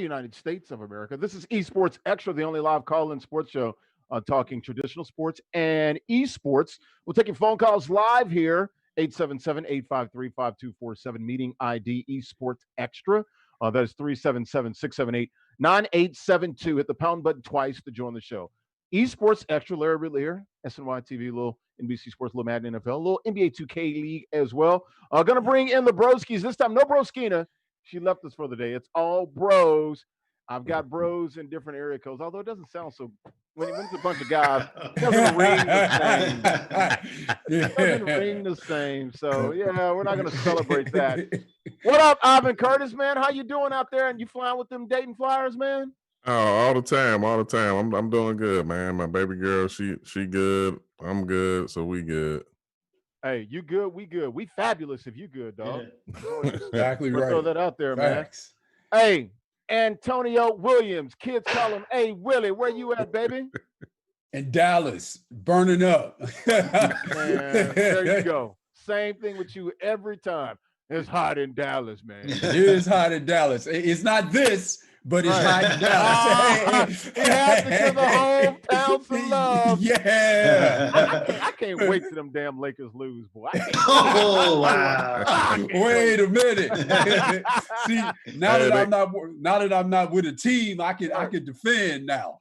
United States of America. This is Esports Extra, the only live call-in sports show talking traditional sports and esports. We'll take your phone calls live here, 877-853-5247, meeting ID Esports Extra. That is 377-678-9872. Hit the pound button twice to join the show. Esports Extra, Larry Ridley here, SNY TV, a little NBC Sports, a little Madden NFL, a little NBA 2K League as well. Going to bring in the broskies. This time, no broskina. She left us for the day. It's all bros. I've got bros in different area codes, although it doesn't sound so. When it's a bunch of guys, it doesn't ring the same. It doesn't ring the same. So, yeah, we're not going to celebrate that. What up, Ivan Curtis, man? How you doing out there? And you flying with them Dayton Flyers, man? Oh, all the time. I'm doing good, man. My baby girl, she good. I'm good, so we good. Hey, you good? We good. We fabulous if you good, dog. Yeah. Exactly right. Throw that out there, Facts. man. Hey, Antonio Williams. Kids call him, hey, Willie, where you at, baby? In Dallas, burning up. Man, there you go. Same thing with you every time. It's hot in Dallas, man. It is hot in Dallas. It's not this, but it's hot in Dallas. He has to give the hometown some love. Yeah. I can't wait till them damn Lakers lose, boy. Oh wow! Wait a minute. See, now that I'm not with a team, I can defend now.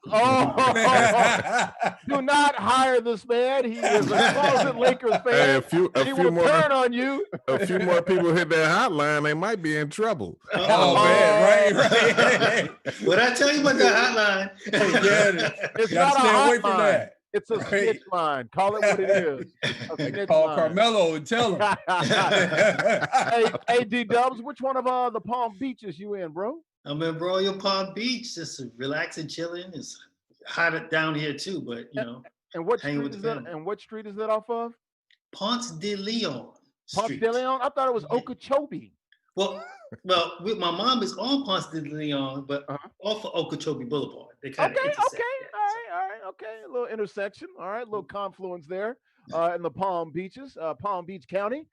Do not hire this man. He is a closet Lakers fan. Hey, he will turn on you. A few more people hit that hotline, they might be in trouble. Oh man, right. What I tell you about the hotline? It's not stay a away from that. It's a snitch line. Call it what it is. Call Carmelo and tell him. hey, D-Dubs, which one of the Palm Beaches you in, bro? I'm in Royal Palm Beach, just relaxing, chilling. It's hot down here too, but you know. And what street is that? And what street is that off of? Ponce de Leon. Ponce de Leon? I thought it was Okeechobee. Well, my mom is on Ponce de Leon, but off of Okeechobee Boulevard. They kind of intersect. All right. Okay, a little intersection. All right, a little confluence there in the Palm Beaches, Palm Beach County.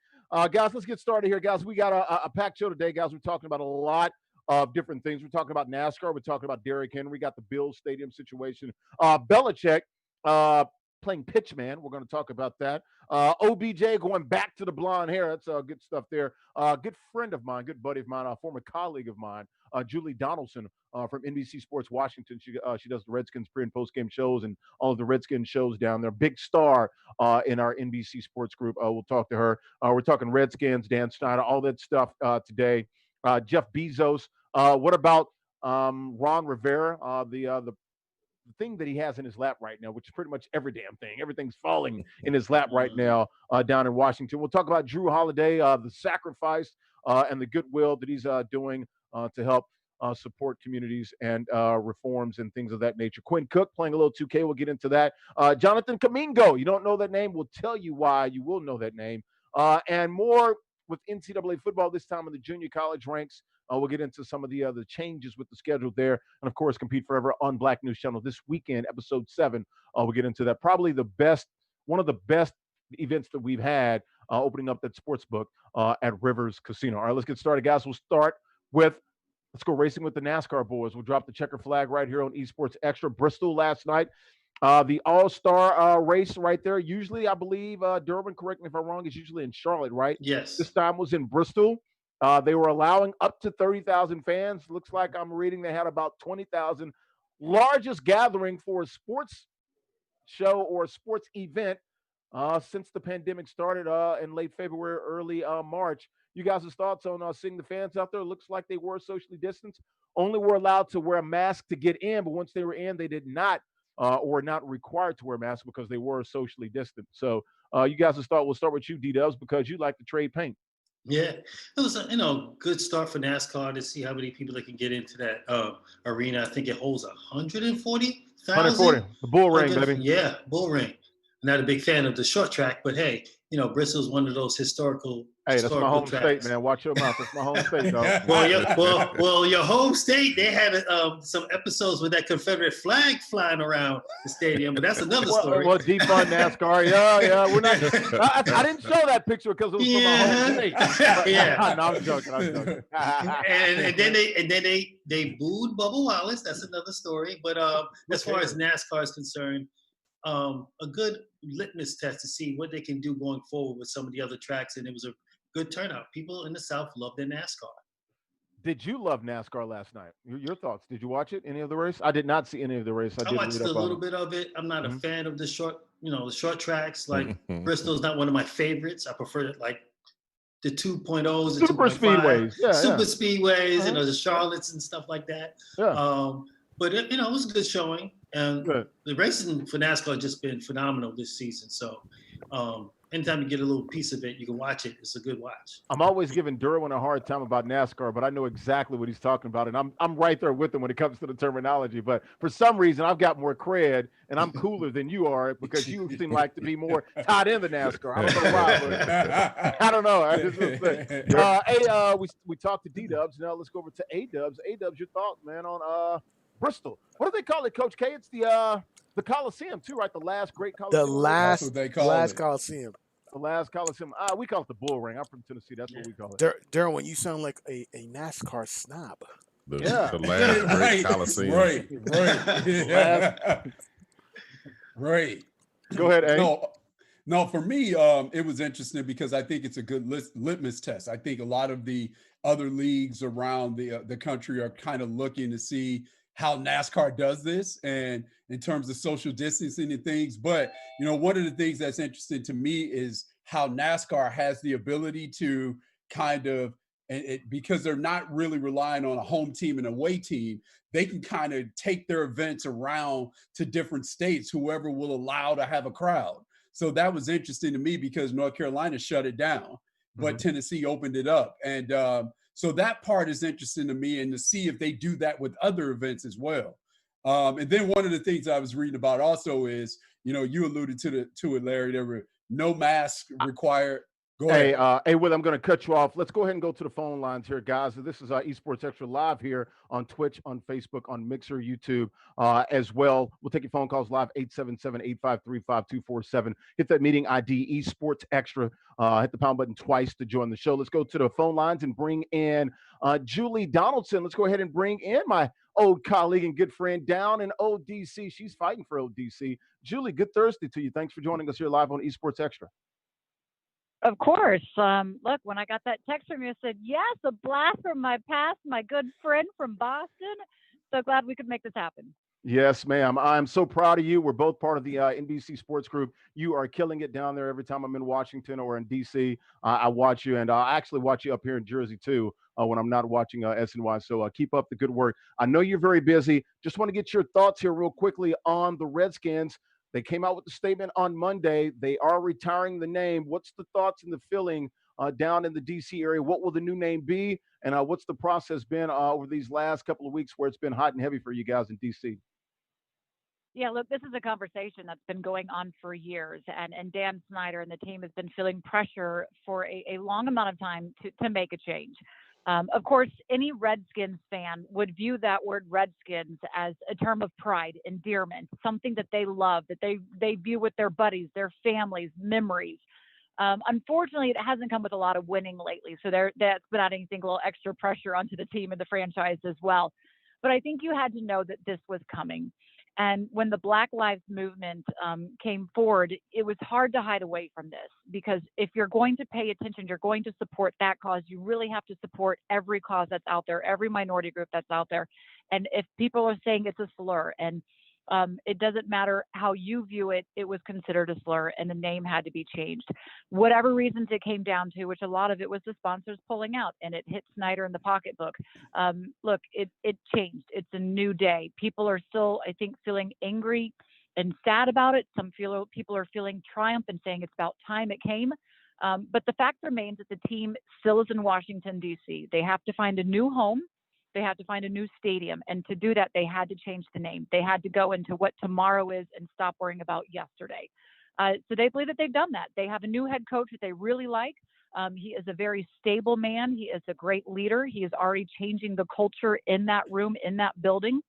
Guys, let's get started here, guys. We got a packed show today, guys. We're talking about a lot of different things. We're talking about NASCAR. We're talking about Derrick Henry. We got the Bills Stadium situation. Belichick playing pitchman. We're going to talk about that. OBJ going back to the blonde hair. That's good stuff there. Good friend of mine, good buddy of mine, a former colleague of mine, Julie Donaldson from NBC Sports Washington. She does the Redskins pre- and post-game shows and all of the Redskins shows down there. Big star in our NBC Sports group. We'll talk to her. We're talking Redskins, Dan Snyder, all that stuff today. Jeff Bezos. What about Ron Rivera, the thing that he has in his lap right now, which is pretty much every damn thing. Everything's falling in his lap right now down in Washington. We'll talk about Drew Holiday, the sacrifice and the goodwill that he's doing to help support communities and reforms and things of that nature. Quinn Cook playing a little 2K. We'll get into that. Jonathan Kamingo. You don't know that name. We'll tell you why you will know that name. And more with NCAA football this time in the junior college ranks. We'll get into some of the other changes with the schedule there. And, of course, Compete Forever on Black News Channel this weekend, episode 7. We'll get into that. Probably one of the best events that we've had opening up that sports book at Rivers Casino. All right, let's get started, guys. We'll start with, let's go racing with the NASCAR boys. We'll drop the checker flag right here on Esports Extra. Bristol last night. The all-star race right there. Usually, I believe, Durbin, correct me if I'm wrong, is usually in Charlotte, right? Yes. This time was in Bristol. They were allowing up to 30,000 fans. Looks like I'm reading they had about 20,000. Largest gathering for a sports show or a sports event since the pandemic started in late February, early March. You guys' thoughts on seeing the fans out there? Looks like they were socially distanced. Only were allowed to wear a mask to get in, but once they were in, they did not or not required to wear masks because they were socially distant. So you guys' thought, we'll start with you, D-Dubs, because you like to trade paint. Yeah, it was a good start for NASCAR to see how many people that can get into that arena. I think it holds 140,000. 140, the bull ring, baby. Yeah, bull ring. not a big fan of the short track, but hey, Bristol's one of those historical. Hey, that's my home tracks. state, man. Watch your mouth. That's my home state, dog. well, your home state, they had some episodes with that Confederate flag flying around the stadium, but that's another story. Well, defund NASCAR. Yeah. We're not. I didn't show that picture because it was from my home state. Yeah. No, I'm joking. and then they booed Bubba Wallace. That's another story. But as far as NASCAR is concerned, a good litmus test to see what they can do going forward with some of the other tracks, and it was a good turnout. People in the South love their NASCAR. Did you love NASCAR last night? Your thoughts? Did you watch it? Any of the race? I did not see any of the race. I watched a little bit of it. I'm not a fan of the short tracks. Like Bristol's not one of my favorites. I prefer it like the 2.0s, the super speedways, speedways, the Charlottes and stuff like that. Yeah. But it was a good showing, and the racing for NASCAR has just been phenomenal this season. So anytime you get a little piece of it, you can watch it. It's a good watch. I'm always giving Derwin a hard time about NASCAR, but I know exactly what he's talking about, and I'm right there with him when it comes to the terminology. But for some reason, I've got more cred, and I'm cooler than you are because you seem like to be more tied into NASCAR. I don't know why, but I don't know. We talked to D-Dubs. Now let's go over to A-Dubs. A-Dubs, your thoughts, man, on Bristol. What do they call it, Coach K? It's the Coliseum too, right? The last great Coliseum. The last Coliseum. The last Coliseum. We call it the Bull Ring. I'm from Tennessee. That's what we call it. Darren, you sound like a NASCAR snob. The last great Coliseum. Right. Go ahead, A. No, for me, it was interesting because I think it's a good litmus test. I think a lot of the other leagues around the country are kind of looking to see how NASCAR does this and in terms of social distancing and things. But, one of the things that's interesting to me is how NASCAR has the ability to kind of, because they're not really relying on a home team and away team, they can kind of take their events around to different states, whoever will allow to have a crowd. So that was interesting to me because North Carolina shut it down, but Tennessee opened it up. And so that part is interesting to me, and to see if they do that with other events as well. And then one of the things I was reading about also is, you alluded to it, Larry, there were no masks required. Go ahead. Hey, Will, I'm going to cut you off. Let's go ahead and go to the phone lines here, guys. This is esportsXTRA live here on Twitch, on Facebook, on Mixer, YouTube as well. We'll take your phone calls live, 877-853-5247. Hit that meeting ID, esportsXTRA. Hit the pound button twice to join the show. Let's go to the phone lines and bring in Julie Donaldson. Let's go ahead and bring in my old colleague and good friend down in ODC. She's fighting for ODC. Julie, good Thursday to you. Thanks for joining us here live on esportsXTRA. Of course. Look, when I got that text from you, I said, yes, a blast from my past, my good friend from Boston. So glad we could make this happen. Yes, ma'am. I'm so proud of you. We're both part of the NBC Sports Group. You are killing it down there every time I'm in Washington or in D.C. I watch you, and I actually watch you up here in Jersey, too, when I'm not watching SNY. So keep up the good work. I know you're very busy. Just want to get your thoughts here real quickly on the Redskins. They came out with the statement on Monday. They are retiring the name. What's the thoughts and the feeling down in the D.C. area? What will the new name be? And what's the process been over these last couple of weeks where it's been hot and heavy for you guys in D.C.? Yeah, look, this is a conversation that's been going on for years. And Dan Snyder and the team has been feeling pressure for a long amount of time to make a change. Of course, any Redskins fan would view that word Redskins as a term of pride, endearment, something that they love, that they view with their buddies, their families, memories. Unfortunately, it hasn't come with a lot of winning lately. So that's been adding, I think, a little extra pressure onto the team and the franchise as well. But I think you had to know that this was coming. And when the Black Lives Movement came forward, it was hard to hide away from this, because if you're going to pay attention, you're going to support that cause, you really have to support every cause that's out there, every minority group that's out there. And if people are saying it's a slur, and it doesn't matter how you view it, it was considered a slur, and the name had to be changed. Whatever reasons it came down to, which a lot of it was the sponsors pulling out, and it hit Snyder in the pocketbook. Look, it changed. It's a new day. People are still, I think, feeling angry and sad about it. Some people are feeling triumph and saying it's about time it came. But the fact remains that the team still is in Washington, D.C. They have to find a new home. They had to find a new stadium. And to do that, they had to change the name. They had to go into what tomorrow is and stop worrying about yesterday. So they believe that they've done that. They have a new head coach that they really like. He is a very stable man. He is a great leader. He is already changing the culture in that room, in that building.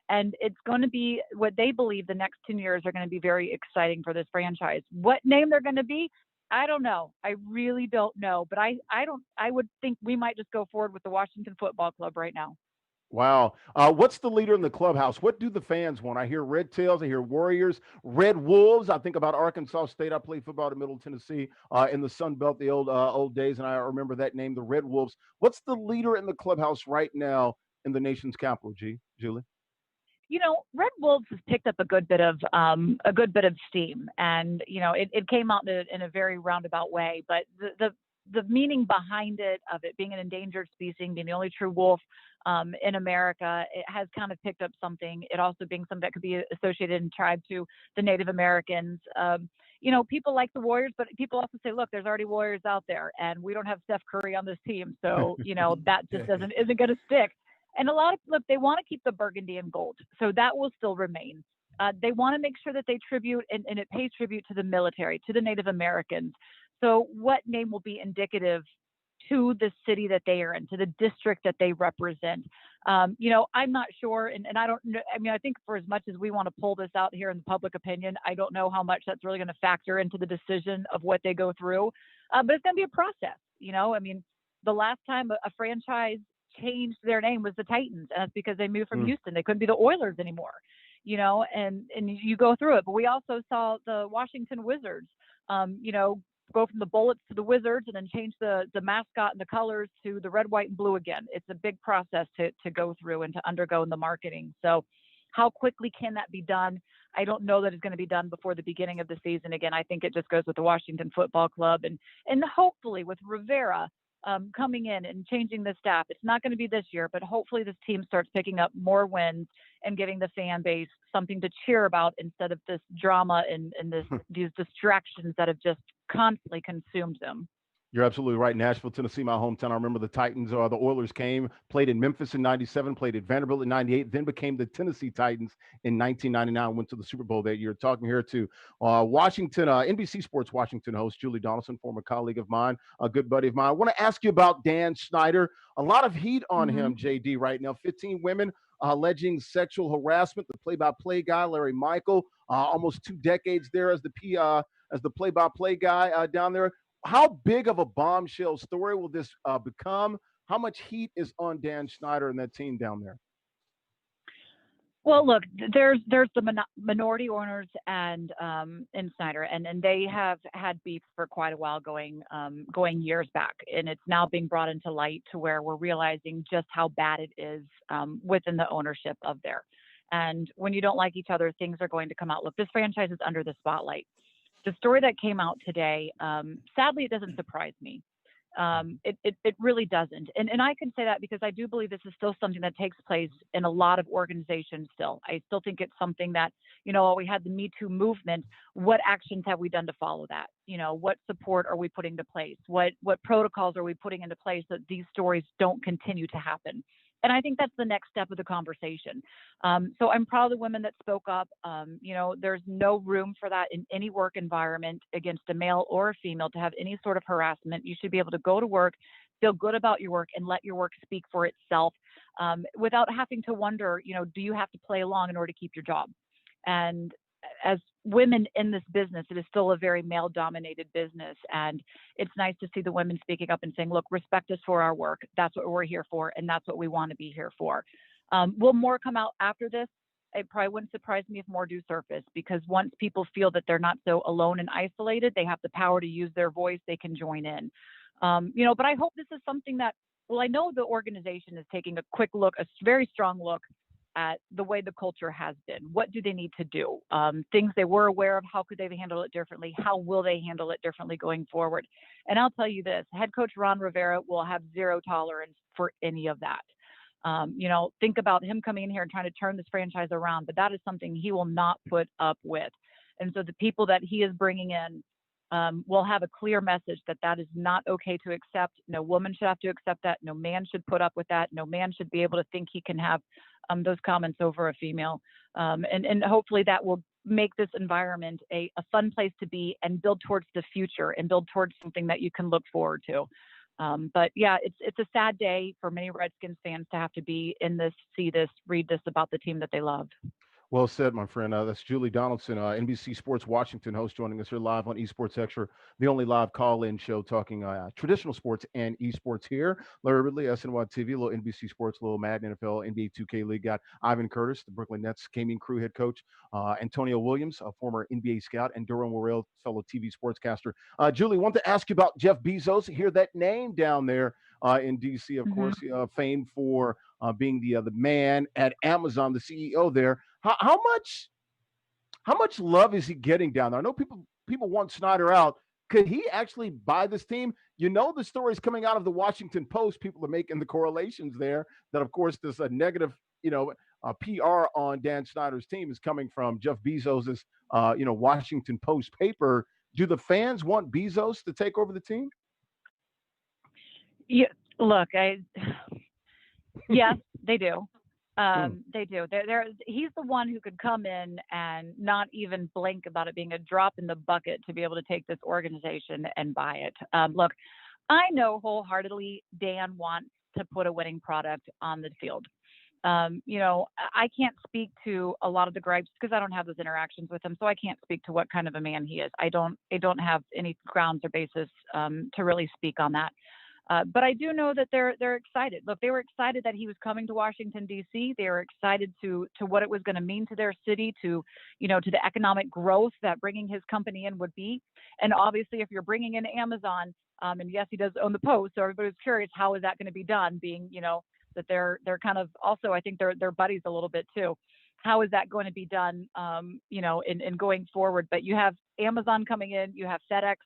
And it's going to be what they believe the next 10 years are going to be very exciting for this franchise. What name they're going to be, I don't know. I really don't know. But I would think we might just go forward with the Washington Football Club right now. Wow. What's the leader in the clubhouse? What do the fans want? I hear Red Tails, I hear Warriors, Red Wolves. I think about Arkansas State. I played football in Middle Tennessee in the Sun Belt, the old days, and I remember that name, the Red Wolves. What's the leader in the clubhouse right now in the nation's capital, Julie? Red Wolves has picked up a good bit of steam, and it came out in a very roundabout way. But the meaning behind it, of it being an endangered species, being the only true wolf in America, it has kind of picked up something. It also being something that could be associated in tribe to the Native Americans. People like the Warriors, but people also say, look, there's already Warriors out there, and we don't have Steph Curry on this team, so that just isn't going to stick. And they want to keep the burgundy and gold, so that will still remain. They want to make sure that they tribute and it pays tribute to the military, to the Native Americans. So what name will be indicative to the city that they are in, to the district that they represent? I'm not sure, and I don't know. I mean, I think for as much as we want to pull this out here in the public opinion, I don't know how much that's really going to factor into the decision of what they go through. But it's going to be a process. The last time a franchise changed their name was the Titans, and that's because they moved from Houston. They couldn't be the Oilers anymore, and you go through it. But we also saw the Washington Wizards, go from the Bullets to the Wizards, and then change the mascot and the colors to the red, white, and blue again. It's a big process to go through and to undergo in the marketing. So how quickly can that be done? I don't know that it's going to be done before the beginning of the season. Again, I think it just goes with the Washington Football Club, and hopefully with Rivera coming in and changing the staff. It's not going to be this year, but hopefully this team starts picking up more wins and giving the fan base something to cheer about instead of this drama and these distractions that have just constantly consumed them. You're absolutely right. Nashville, Tennessee, my hometown. I remember the Titans or the Oilers came, played in Memphis in 97, played at Vanderbilt in 98, then became the Tennessee Titans in 1999, went to the Super Bowl that year. Talking here to Washington, NBC Sports Washington host Julie Donaldson, former colleague of mine, a good buddy of mine. I want to ask you about Dan Snyder. A lot of heat on him, JD, right now. 15 women alleging sexual harassment. The play-by-play guy, Larry Michael, almost 2 decades there as the play-by-play guy down there. How big of a bombshell story will this become? How much heat is on Dan Snyder and that team down there? Well, look, there's the minority owners and Snyder, and they have had beef for quite a while, going years back, and it's now being brought into light to where we're realizing just how bad it is within the ownership of there. And when you don't like each other, things are going to come out. Look, this franchise is under the spotlight. The story that came out today, sadly, it doesn't surprise me. It really doesn't. And I can say that because I do believe this is still something that takes place in a lot of organizations still. I still think it's something that, we had the Me Too movement. What actions have we done to follow that? What support are we putting into place? What protocols are we putting into place so that these stories don't continue to happen? And I think that's the next step of the conversation. So I'm proud of the women that spoke up. There's no room for that in any work environment against a male or a female to have any sort of harassment. You should be able to go to work, feel good about your work, and let your work speak for itself without having to wonder, do you have to play along in order to keep your job? And as women in this business, it is still a very male-dominated business, and it's nice to see the women speaking up and saying, look, respect us for our work. That's what we're here for, and that's what we want to be here for. Will more come out after this? It probably wouldn't surprise me if more do surface, because once people feel that they're not so alone and isolated, they have the power to use their voice, they can join in. But I hope this is something that, I know the organization is taking a quick look, a very strong look at the way the culture has been. What do they need to do? Things they were aware of, how could they handle it differently? How will they handle it differently going forward? And I'll tell you this, head coach Ron Rivera will have zero tolerance for any of that. Think about him coming in here and trying to turn this franchise around, but that is something he will not put up with. And so the people that he is bringing in will have a clear message that is not okay to accept. No woman should have to accept that. No man should put up with that. No man should be able to think he can have those comments over a female. And hopefully that will make this environment a fun place to be and build towards the future and build towards something that you can look forward to. But yeah, it's a sad day for many Redskins fans to have to be in this, see this, read this about the team that they love. Well said, my friend. That's Julie Donaldson, NBC Sports Washington host, joining us here live on Esports Extra, the only live call-in show talking traditional sports and esports here. Larry Ridley, SNY TV, a little NBC Sports, a little Madden NFL, NBA 2K League. Got Ivan Curtis, the Brooklyn Nets gaming crew head coach, Antonio Williams, a former NBA scout, and Durham Worrell, fellow TV sportscaster. Julie, want to ask you about Jeff Bezos. Hear that name down there in DC, of course, famed for being the man at Amazon, the CEO there. How much love is he getting down there? I know people want Snyder out. Could he actually buy this team? You know, the stories coming out of the Washington Post, people are making the correlations there that, of course, there's a negative, PR on Dan Snyder's team is coming from Jeff Bezos's, Washington Post paper. Do the fans want Bezos to take over the team? Yeah, look, yes, they do. They do. He's the one who could come in and not even blink about it being a drop in the bucket to be able to take this organization and buy it. Look, I know wholeheartedly Dan wants to put a winning product on the field. I can't speak to a lot of the gripes because I don't have those interactions with him, so I can't speak to what kind of a man he is. I don't have any grounds or basis to really speak on that. But I do know that they're excited. Look, they were excited that he was coming to Washington, D.C. They were excited to what it was going to mean to their city, to the economic growth that bringing his company in would be. And obviously, if you're bringing in Amazon, and yes, he does own the Post, so everybody's curious, how is that going to be done, being, that they're kind of also, I think they're buddies a little bit too. How is that going to be done, in going forward? But you have Amazon coming in, you have FedEx,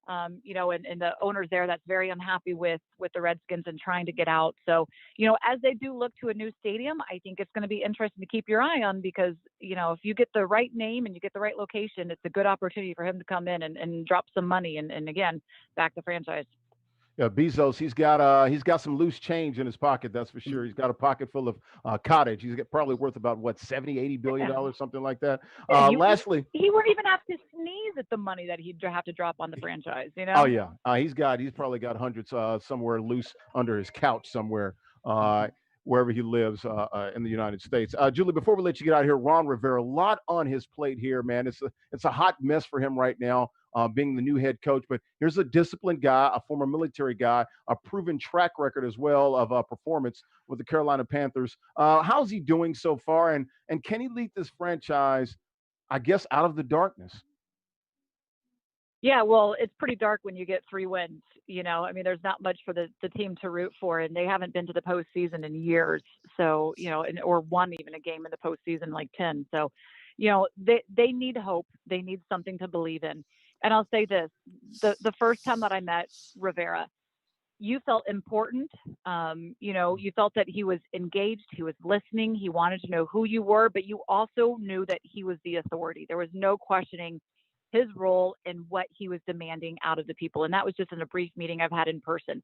and the owners there that's very unhappy with the Redskins and trying to get out. So, as they do look to a new stadium, I think it's going to be interesting to keep your eye on because, if you get the right name and you get the right location, it's a good opportunity for him to come in and drop some money and again, back the franchise. Yeah, Bezos, he's got some loose change in his pocket, that's for sure. He's got a pocket full of cottage. He's probably worth about what, 70, 80 billion dollars, something like that. Lastly, he wouldn't even have to sneeze at the money that he'd have to drop on the franchise, Oh yeah, he's probably got hundreds somewhere loose under his couch somewhere, wherever he lives in the United States. Julie, before we let you get out of here, Ron Rivera, a lot on his plate here, man. It's a hot mess for him right now. Being the new head coach, but here's a disciplined guy, a former military guy, a proven track record as well of performance with the Carolina Panthers. How's he doing so far, and can he lead this franchise, I guess, out of the darkness? Yeah, well, it's pretty dark when you get 3 wins. There's not much for the team to root for, and they haven't been to the postseason in years. So, or won even a game in the postseason, like 10. So, they need hope. They need something to believe in. And I'll say this, the first time that I met Rivera, you felt important. You felt that he was engaged, he was listening, he wanted to know who you were, but you also knew that he was the authority. There was no questioning his role and what he was demanding out of the people. And that was just in a brief meeting I've had in person.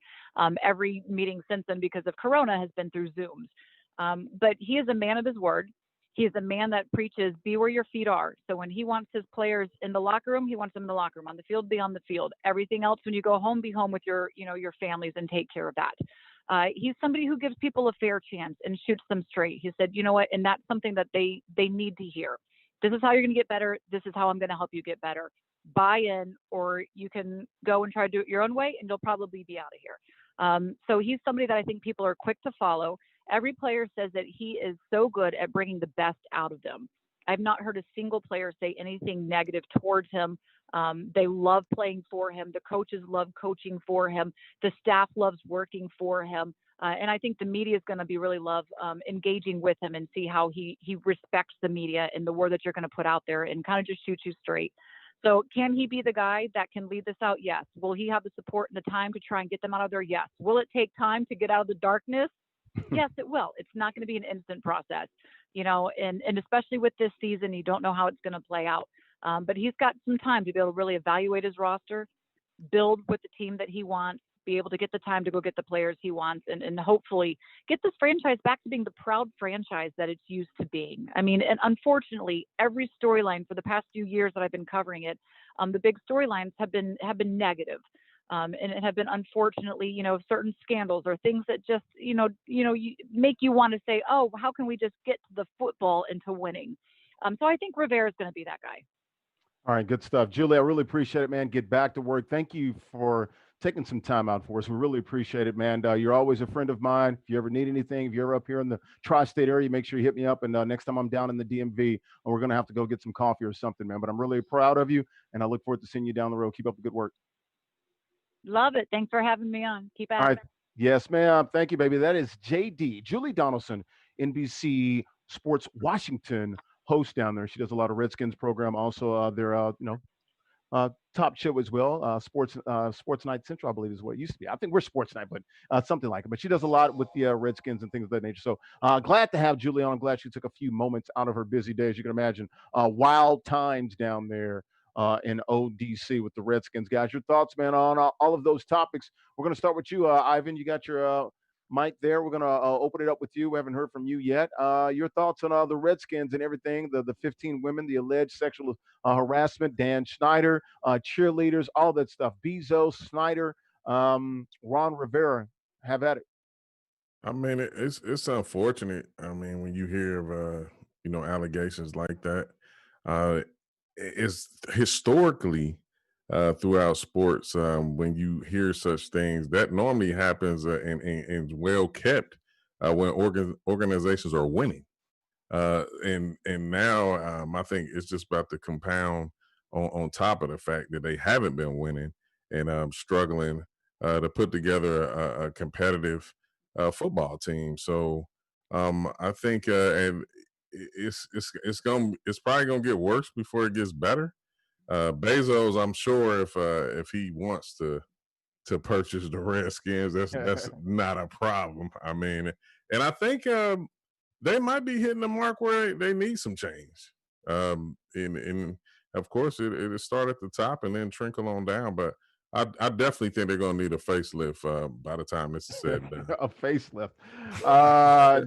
Every meeting since then, because of Corona, has been through Zooms. But he is a man of his word. He is a man that preaches, be where your feet are. So when he wants his players in the locker room, he wants them in the locker room. On the field, be on the field. Everything else, when you go home, be home with your families and take care of that. He's somebody who gives people a fair chance and shoots them straight. He said, you know what? And that's something that they need to hear. This is how you're going to get better. This is how I'm going to help you get better. Buy in, or you can go and try to do it your own way, and you'll probably be out of here. So he's somebody that I think people are quick to follow. Every player says that he is so good at bringing the best out of them. I've not heard a single player say anything negative towards him. They love playing for him. The coaches love coaching for him. The staff loves working for him. And I think the media is going to be really love engaging with him and see how he respects the media and the word that you're going to put out there and kind of just shoot you straight. So can he be the guy that can lead this out? Yes. Will he have the support and the time to try and get them out of there? Yes. Will it take time to get out of the darkness? Yes, it will. It's not going to be an instant process, and especially with this season, you don't know how it's going to play out. But he's got some time to be able to really evaluate his roster, build with the team that he wants, be able to get the time to go get the players he wants, and hopefully get this franchise back to being the proud franchise that it's used to being. I mean, and unfortunately, every storyline for the past few years that I've been covering it, the big storylines have been negative. And it have been, unfortunately, certain scandals or things that just, make you want to say, oh, how can we just get to the football and to winning? So I think Rivera is going to be that guy. All right, good stuff. Julie, I really appreciate it, man. Get back to work. Thank you for taking some time out for us. We really appreciate it, man. You're always a friend of mine. If you ever need anything, if you're ever up here in the tri-state area, make sure you hit me up. And next time I'm down in the DMV, we're going to have to go get some coffee or something, man. But I'm really proud of you, and I look forward to seeing you down the road. Keep up the good work. Love it. Thanks for having me on. Keep at All it. right. Yes, ma'am. Thank you, baby. That is JD, Julie Donaldson, NBC Sports Washington host down there. She does a lot of Redskins program. Also, their top show as well. Sports Night Central, I believe, is what it used to be. I think we're Sports Night, but something like it. But she does a lot with the Redskins and things of that nature. So glad to have Julie on. I'm glad she took a few moments out of her busy day, as you can imagine. Wild times down there in ODC with the Redskins. Guys, your thoughts, man, on all of those topics. We're going to start with you, Ivan. You got your mic there. We're going to open it up with you. We haven't heard from you yet. Your thoughts on the Redskins and everything, the 15 women, the alleged sexual harassment, Dan Schneider, cheerleaders, all that stuff. Bezos, Snyder, Ron Rivera. Have at it. I mean, it's unfortunate. I mean, when you hear of allegations like that, uh, it's historically throughout sports when you hear such things that normally happens and well kept when organizations are winning. And now I think it's just about to compound on top of the fact that they haven't been winning and struggling to put together a competitive football team. So I think and it's probably gonna get worse before it gets better. Bezos, I'm sure if he wants to purchase the Redskins, that's not a problem. I mean, and I think they might be hitting the mark where they need some change. And of course, it start at the top and then trickle on down. But I definitely think they're going to need a facelift by the time this is said and done. A facelift.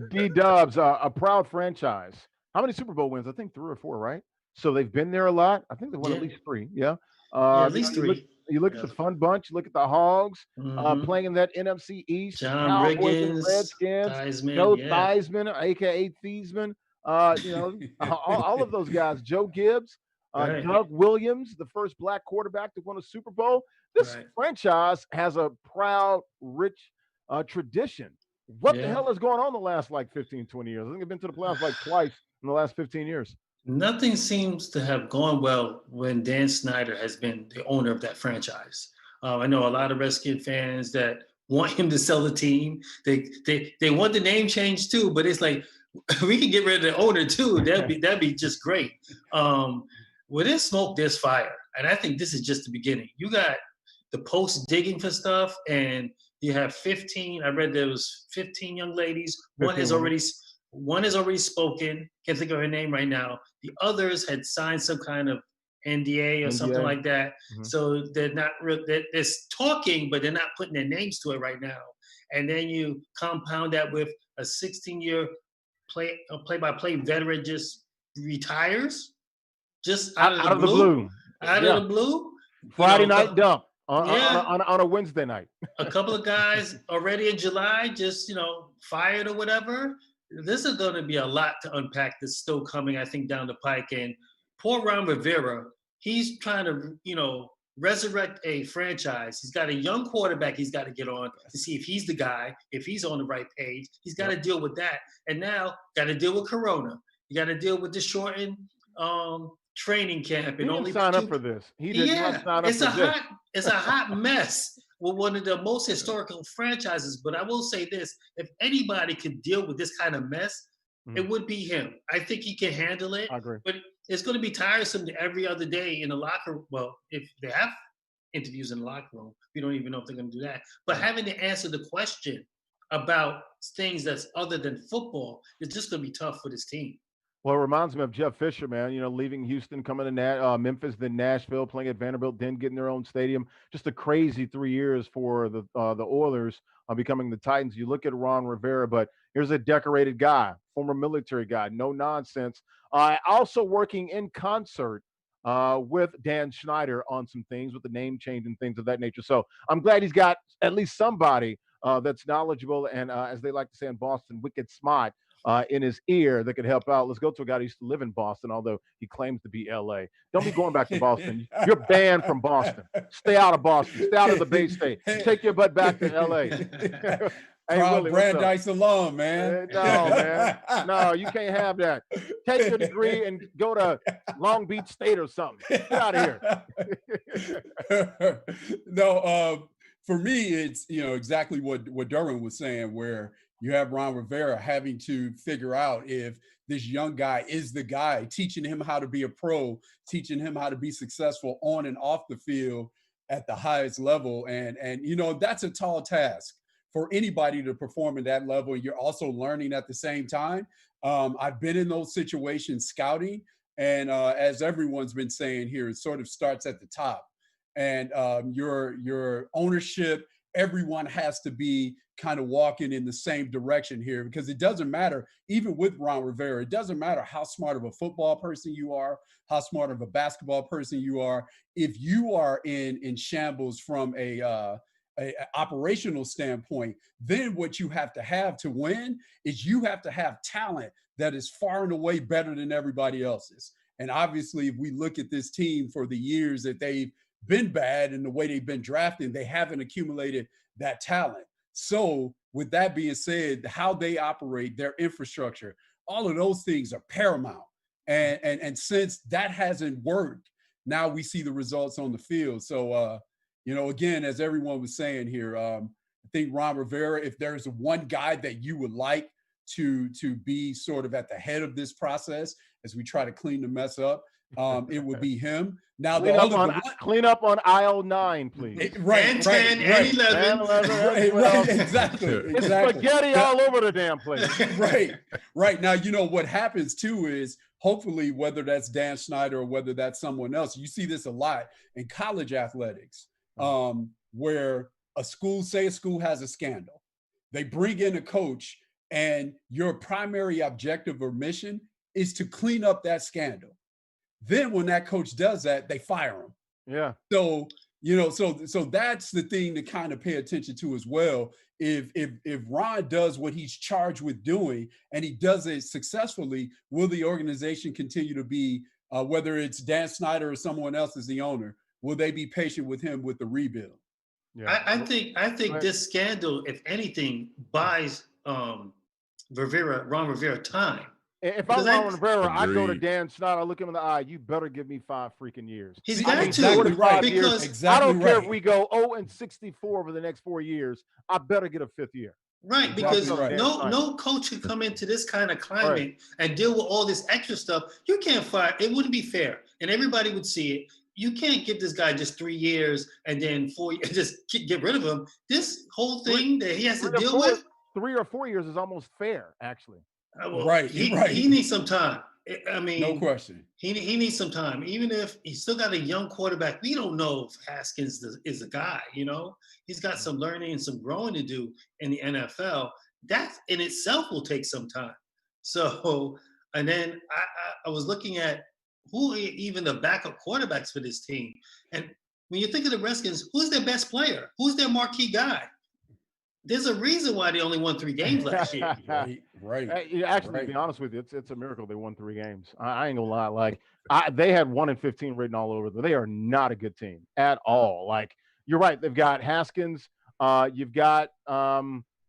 D Dubs, a proud franchise. How many Super Bowl wins? I think 3 or 4, right? So they've been there a lot. I think they've won at least 3. Yeah. Yeah, at least 3. You look at the fun bunch. You look at the Hogs Mhm. playing in that NFC East. John Cowboys and Riggins, Redskins. Theismann, Joe yeah. Theismann, aka Thiesman. All of those guys. Joe Gibbs, Right. Doug Williams, the first black quarterback to win a Super Bowl. This Right. franchise has a proud, rich tradition. What the Yeah. hell is going on the last 15, 20 years? I think they've been to the playoffs twice in the last 15 years. Nothing seems to have gone well when Dan Snyder has been the owner of that franchise. I know a lot of Redskin fans that want him to sell the team. They want the name change too, but it's like we can get rid of the owner too. That'd be just great. Where there's smoke, there's fire, and I think this is just the beginning. You got the post digging for stuff, and you have 15. I read there was 15 young ladies. One has already spoken. Can't think of her name right now. The others had signed some kind of NDA or something like that. Mhm. So they're not they're talking, but they're not putting their names to it right now. And then you compound that with a 16-year play-by-play veteran just retires, just out of the blue. Out of the blue. Friday night dump on Yeah. on a Wednesday night. A couple of guys already in July, just fired or whatever. This is going to be a lot to unpack. That's still coming, I think, down the pike. And poor Ron Rivera, he's trying to, resurrect a franchise. He's got a young quarterback he's got to get on to see if he's the guy, if he's on the right page. He's got to deal with that. And now got to deal with Corona. You got to deal with the shortened training camp. He And didn't only sign up 2 for this. He did not sign up it's for a this. it's a hot mess with one of the most historical franchises. But I will say this: if anybody could deal with this kind of mess, it would be him. I think he can handle it. I agree. But it's going to be tiresome every other day in the locker room. Well, if they have interviews in the locker room, we don't even know if they're going to do that. But having to answer the question about things that's other than football is just going to be tough for this team. Well, it reminds me of Jeff Fisher, man. Leaving Houston, coming to Memphis, then Nashville, playing at Vanderbilt, then getting their own stadium. Just a crazy 3 years for the Oilers, becoming the Titans. You look at Ron Rivera, but here's a decorated guy, former military guy, no nonsense. Also working in concert with Dan Schneider on some things with the name change and things of that nature. So I'm glad he's got at least somebody that's knowledgeable and, as they like to say in Boston, wicked smart in his ear that could help out. Let's go to a guy who used to live in Boston, although he claims to be LA. Don't be going back to Boston. You're banned from Boston. Stay out of Boston. Stay out of the Bay State. Take your butt back to LA. Hey, Proud Willie, Brandeis alum, man. No, man. No, you can't have that. Take your degree and go to Long Beach State or something. Get out of here. No, for me, it's exactly what Durham was saying, where you have Ron Rivera having to figure out if this young guy is the guy, teaching him how to be a pro, teaching him how to be successful on and off the field at the highest level. And that's a tall task for anybody to perform at that level. You're also learning at the same time. I've been in those situations scouting, and as everyone's been saying here, it sort of starts at the top. And your ownership, everyone has to be kind of walking in the same direction here, because it doesn't matter, even with Ron Rivera, it doesn't matter how smart of a football person you are, how smart of a basketball person you are. If you are in shambles from a operational standpoint, then what you have to win is you have to have talent that is far and away better than everybody else's. And obviously, if we look at this team for the years that they've been bad and the way they've been drafting, they haven't accumulated that talent. So with that being said, how they operate, their infrastructure, all of those things are paramount. And since that hasn't worked, now we see the results on the field. So, again, as everyone was saying here, I think Ron Rivera, if there's one guy that you would like to be sort of at the head of this process as we try to clean the mess up, it would be him. Now, clean up on aisle 9, please. And 10 and 11. Right, exactly. It's spaghetti all over the damn place. Right. Now, what happens too is, hopefully, whether that's Dan Snyder or whether that's someone else, you see this a lot in college athletics, where a school has a scandal. They bring in a coach, and your primary objective or mission is to clean up that scandal. Then when that coach does that, they fire him. Yeah. So, so that's the thing to kind of pay attention to as well. If Ron does what he's charged with doing and he does it successfully, will the organization continue to be, whether it's Dan Snyder or someone else as the owner, will they be patient with him with the rebuild? Yeah. I think this scandal, if anything, buys Ron Rivera time. If I'm Ron Rivera, I go to Dan Snyder, I look him in the eye, you better give me 5 freaking years. He's got to. Exactly right. Because I don't care if we go 0-64 over the next 4 years, I better get a 5th year. Right, because no coach can come into this kind of climate and deal with all this extra stuff. You can't fire. It wouldn't be fair, and everybody would see it. You can't give this guy just 3 years and then 4 years, just get rid of him. This whole thing that he has to deal with. 3 or 4 years is almost fair, actually. Well, he needs some time. I mean, no question. He needs some time. Even if he's still got a young quarterback, we don't know if Haskins is a guy. He's got some learning and some growing to do in the NFL. That in itself will take some time. So, and then I was looking at who even the backup quarterbacks for this team. And when you think of the Redskins, who's their best player? Who's their marquee guy? There's a reason why they only won 3 games last year. Right. Actually, to be honest with you, it's a miracle they won 3 games. I ain't gonna lie. Like, they had 1-15 written all over them. They are not a good team at all. Like, you're right. They've got Haskins. You've got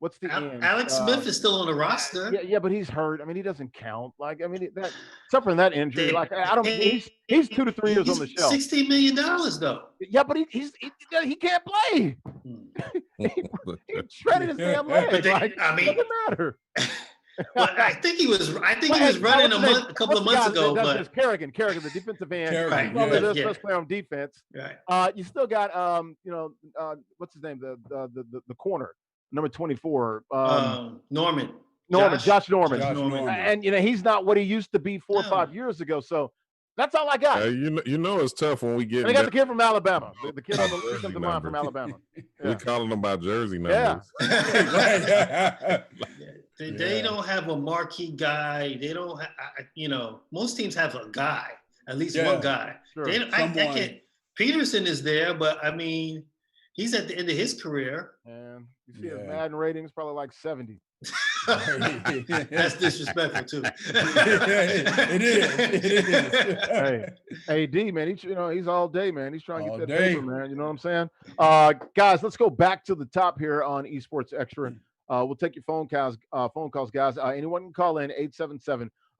what's the end? Alex Smith is still on the roster. Yeah, but he's hurt. I mean, he doesn't count. Like, I mean, that suffering that injury. Like, I don't. He's 2 to 3 years on the shelf. $16 million though. Yeah, but he can't play. he shredded his damn leg. It doesn't matter. Well, I think he was running a couple of months ago. But Kerrigan, the defensive end, best player on defense. Right. You still got what's his name? The corner, number 24. Norman. Josh Norman. Josh Norman. And he's not what he used to be 4 or No. 5 years ago. So that's all I got. You know it's tough when we get. And they got the kid from Alabama. The kid on the Jersey comes to mind from numbers. Alabama. We calling them by jersey numbers. They don't have a marquee guy. They don't most teams have a guy, at least one guy. Sure. Peterson is there, but I mean, he's at the end of his career. And you see his Madden rating is probably like 70. That's disrespectful too. It is. Hey, D, man, he's all day, man. He's trying to get that paper, man. You know what I'm saying? Guys, let's go back to the top here on Esports Extra. We'll take your phone calls, guys. Anyone can call in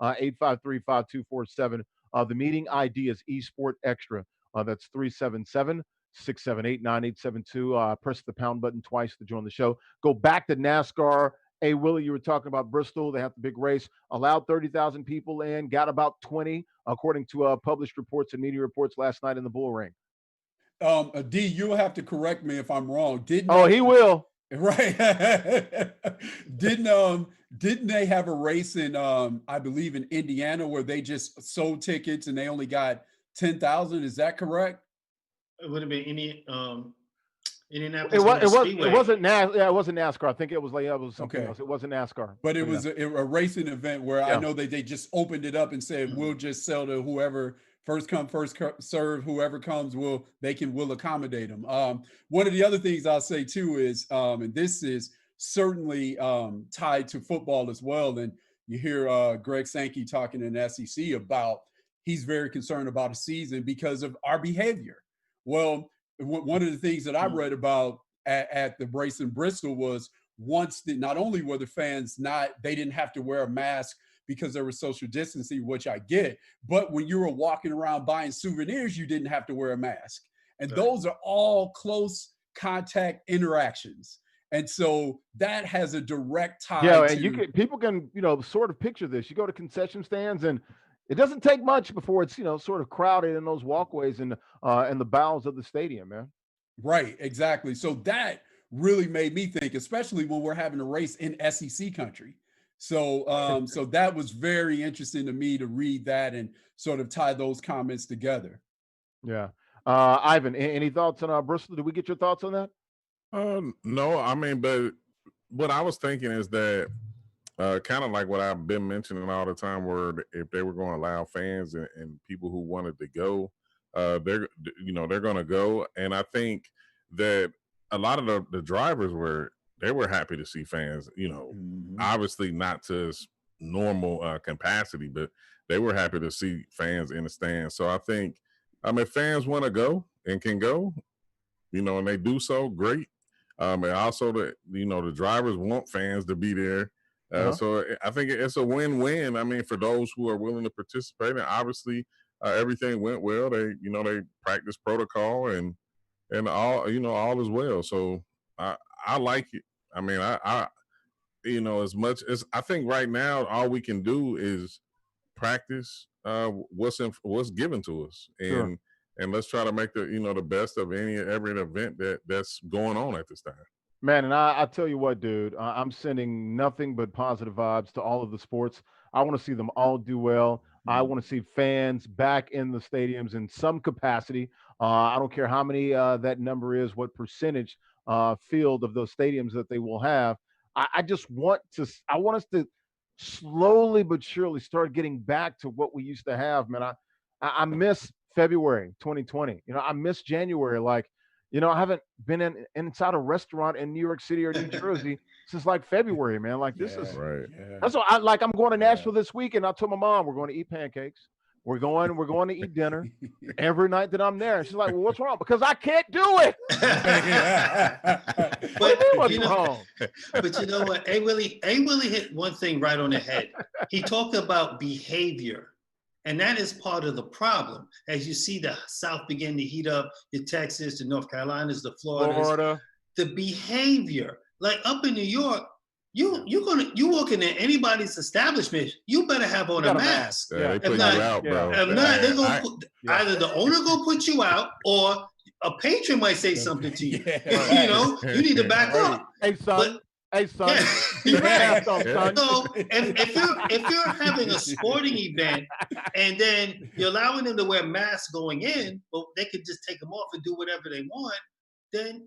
877-853-5247. The meeting ID is Esport Extra. That's 377-678-9872. Press the pound button twice to join the show. Go back to NASCAR. Hey, Willie, you were talking about Bristol. They have the big race. Allowed 30,000 people in. Got about 20, according to published reports and media reports last night in the bull ring. D, you'll have to correct me if I'm wrong. He will. Right. Didn't they have a race in I believe in Indiana where they just sold tickets and they only got 10,000? Is that correct? It would have been Indianapolis. It wasn't NASCAR. I think it was something else. It wasn't NASCAR. But it was a racing event where I know that they just opened it up and said, we'll just sell to whoever, first come, first serve, whoever comes, we'll accommodate them. One of the other things I'll say too is, and this is certainly tied to football as well. And you hear Greg Sankey talking in SEC about he's very concerned about a season because of our behavior. Well, one of the things that I read about at the race in Bristol was not only were the fans they didn't have to wear a mask because there was social distancing, which I get, but when you were walking around buying souvenirs, you didn't have to wear a mask. And those are all close contact interactions. And so that has a direct tie. Yeah, and people can, sort of picture this. You go to concession stands and it doesn't take much before it's, sort of crowded in those walkways and the bowels of the stadium, man. Right, exactly. So that really made me think, especially when we're having a race in SEC country. So so that was very interesting to me to read that and sort of tie those comments together. Yeah. Ivan, any thoughts on Bristol? Did we get your thoughts on that? No, I mean, but what I was thinking is that kind of like what I've been mentioning all the time, where if they were going to allow fans and people who wanted to go, they're going to go. And I think that a lot of the drivers were happy to see fans, obviously not to normal capacity, but they were happy to see fans in the stands. So I think, if fans want to go and can go, and they do so, great. And also the drivers want fans to be there. So I think it's a win-win. For those who are willing to participate, and obviously everything went well. They practiced protocol and all, all is well. So I like it. As much as I think right now, all we can do is practice what's given to us, and let's try to make the best of every event that's going on at this time. Man, and I tell you what, dude, I'm sending nothing but positive vibes to all of the sports. I want to see them all do well. I want to see fans back in the stadiums in some capacity. I don't care how many that number is, what percentage field of those stadiums that they will have. I want us to slowly but surely start getting back to what we used to have, man. I miss February 2020. I miss January. I haven't been inside a restaurant in New York City or New Jersey since February, man. This is right. That's what I'm going to Nashville this week, and I told my mom we're going to eat pancakes. We're going to eat dinner every night that I'm there. And she's like, well, what's wrong? Because I can't do it. What's wrong? But you know what? A. Willie hit one thing right on the head. He talked about behavior. And that is part of the problem. As you see the South begin to heat up, the Texas, the North Carolinas, the Florida. The behavior. Like up in New York, you walk in there, anybody's establishment, you better have on a mask. They put you out, bro. If not, they're gonna either the owner gonna put you out or a patron might say something to you. You need to back up. Hey, son. Hey, son, Yeah, keep your mask on, Yeah. son. So if you're having a sporting event and then you're allowing them to wear masks going in, but they could just take them off and do whatever they want, then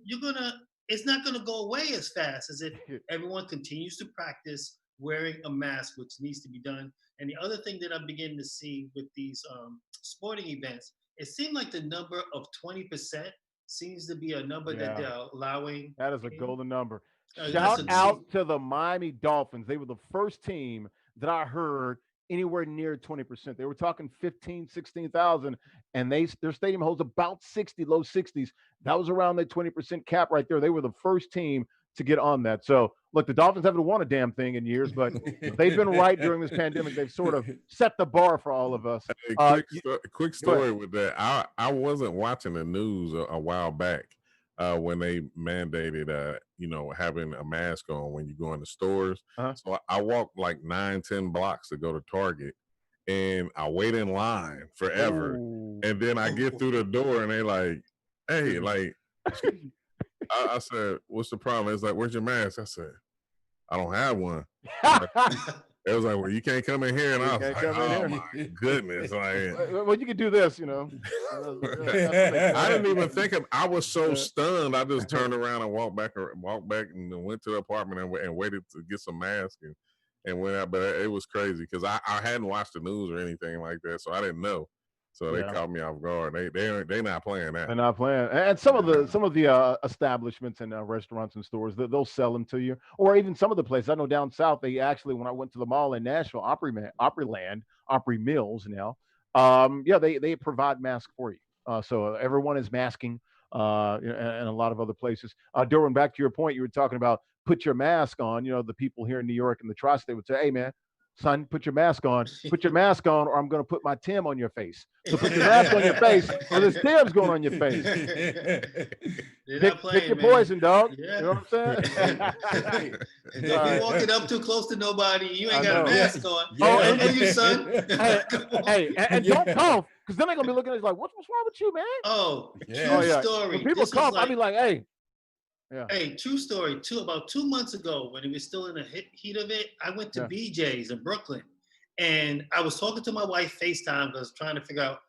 it's not gonna go away as fast as if everyone continues to practice wearing a mask, which needs to be done. And the other thing that I'm beginning to see with these sporting events, it seemed like the number of 20% seems to be a number that Yeah. they're allowing. That is a golden number. That's Shout a- out to the Miami Dolphins. They were the first team that I heard anywhere near 20%. They were talking 15, 16,000, and their stadium holds about 60, low 60s. That was around that 20% cap right there. They were the first team to get on that. So, look, the Dolphins haven't won a damn thing in years, but they've been right during this pandemic. They've sort of set the bar for all of us. Hey, quick story with that. I wasn't watching the news a while back when they mandated, having a mask on when you go in the stores. Uh-huh. So I walked like 9-10 blocks to go to Target, and I wait in line forever. Ooh. And then I get through the door, and they like, hey, like, I said, what's the problem? It's like, where's your mask? I said, I don't have one. It was like, well, you can't come in here. And I was like, oh my goodness. Like, well, you could do this, I didn't even think I was so stunned. I just turned around and walked back and then went to the apartment and waited to get some masks and went out. But it was crazy because I hadn't watched the news or anything like that. So I didn't know. So they caught me off guard. They not playing that. They're not playing. And some of the establishments and restaurants and stores, they'll sell them to you. Or even some of the places. I know down south, they actually, when I went to the mall in Nashville, Opry Mills now, they provide masks for you. So everyone is masking and a lot of other places. Derwin, back to your point, you were talking about put your mask on. The people here in New York and the tri-state would say, hey, man, son, put your mask on. Put your mask on, or I'm going to put my Tim on your face. So put your mask on your face, or this Tim's going on your face. Pick your poison, dog. Yeah. You know what I'm saying? Don't be walking up too close to nobody. You ain't got a mask on. Yeah. Oh, I know you, son. Hey, and don't cough, because then they're going to be looking at you like, what's wrong with you, man? Oh, true story. When people cough, I'll be like, hey. Yeah. Hey, true story. About 2 months ago, when it was still in the heat of it, I went to BJ's in Brooklyn, and I was talking to my wife FaceTime because I was trying to figure out,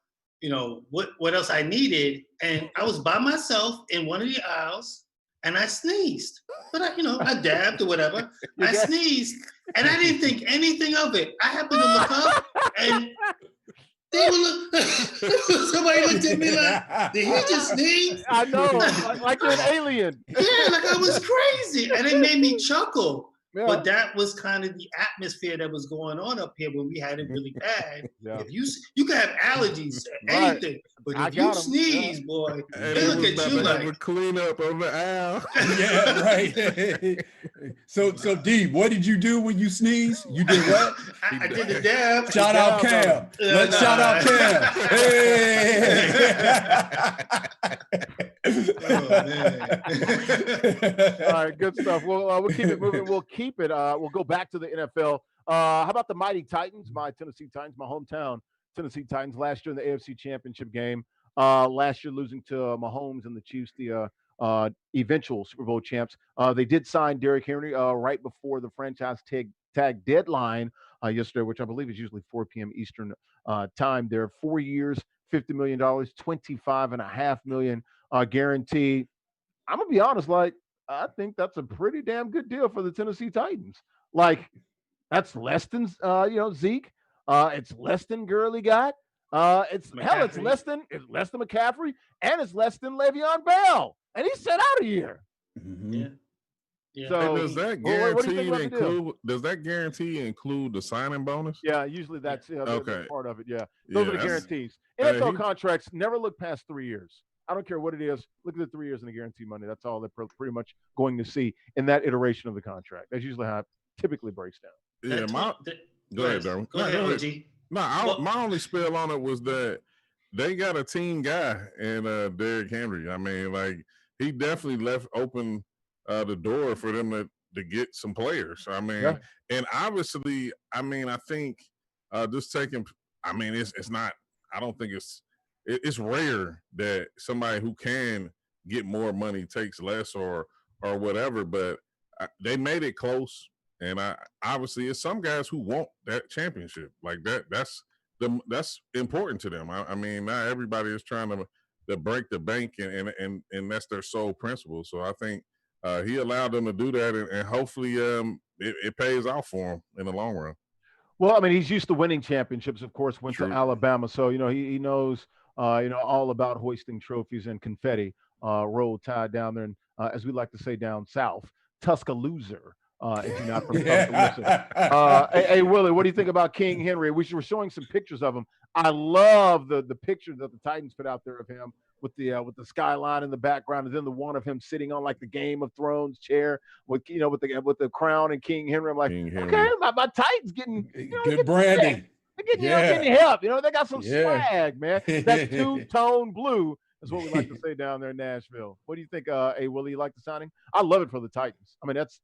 what else I needed, and I was by myself in one of the aisles, and I sneezed. But I dabbed or whatever. I sneezed, and I didn't think anything of it. I happened to look up, and somebody looked at me like, did he just sneeze? I know, like you're an alien. Yeah, like I was crazy. And it made me chuckle. Yeah. But that was kind of the atmosphere that was going on up here when we had it really bad. Yeah. If you can have allergies, anything, but if you sneeze, boy, they look at you like a cleanup of the aisle. Yeah, right. So D, what did you do when you sneezed? You did what? I did the dab. Shout out Cam. Let's shout out Cam. Hey. Oh, man. All right, good stuff. We'll keep it moving. We'll go back to the NFL. How about the mighty Titans, my Tennessee Titans, my hometown Tennessee Titans, last year in the AFC Championship game. Last year losing to Mahomes and the Chiefs, the eventual Super Bowl champs. They did sign Derrick Henry right before the franchise tag deadline yesterday, which I believe is usually 4 p.m. Eastern time. There 4 years, $50 million, $25.5 million guaranteed. I'm gonna be honest, I think that's a pretty damn good deal for the Tennessee Titans. That's less than Zeke. It's less than Gurley got. It's less than McCaffrey, and it's less than Le'Veon Bell, and he's set out a year. Mm-hmm. Yeah. Yeah. So does that guarantee include the signing bonus? Yeah, usually that's okay. part of it. Yeah, those are the guarantees. NFL contracts never look past 3 years. I don't care what it is. Look at the 3 years and the guarantee money. That's all they're pretty much going to see in that iteration of the contract. That's usually how it typically breaks down. Yeah, go ahead, Darwin. Go ahead, OG. My only spill on it was that they got a team guy in Derrick Henry. I mean, he definitely left open the door for them to get some players. I mean, and obviously, I think just taking. I mean, it's not. I don't think it's rare that somebody who can get more money takes less or whatever. But they made it close, and obviously it's some guys who want that championship like that. That's important to them. I mean, not everybody is trying to break the bank, and that's their sole principle. So I think he allowed them to do that, and hopefully it pays off for him in the long run. Well, I mean, he's used to winning championships, of course, went True. to Alabama. So, he knows, all about hoisting trophies and confetti, roll tide down there. And as we like to say down south, Tuscaloosa, if you're not from Tuscaloosa. Hey, Willie, what do you think about King Henry? We were showing some pictures of him. I love the picture that the Titans put out there of him with the skyline in the background, and then the one of him sitting on like the Game of Thrones chair with the crown and King Henry. I'm like, okay, my Titans getting good branding. They're getting help. They got some swag, man. That two-tone blue is what we like to say down there in Nashville. What do you think, Willie? You like the signing? I love it for the Titans. I mean, that's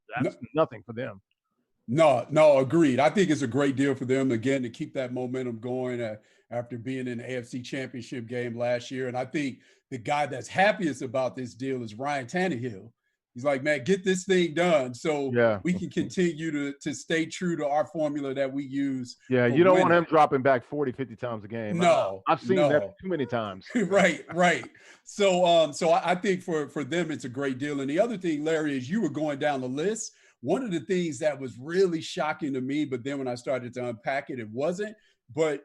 nothing for them. No, agreed. I think it's a great deal for them, again, to keep that momentum going after being in the AFC Championship game last year. And I think the guy that's happiest about this deal is Ryan Tannehill. He's like, man, get this thing done so we can continue to stay true to our formula that we use. Yeah, you don't want him dropping back 40, 50 times a game. No. I've seen that too many times. Right. So I think for them, it's a great deal. And the other thing, Larry, is you were going down the list. One of the things that was really shocking to me, but then when I started to unpack it, it wasn't. But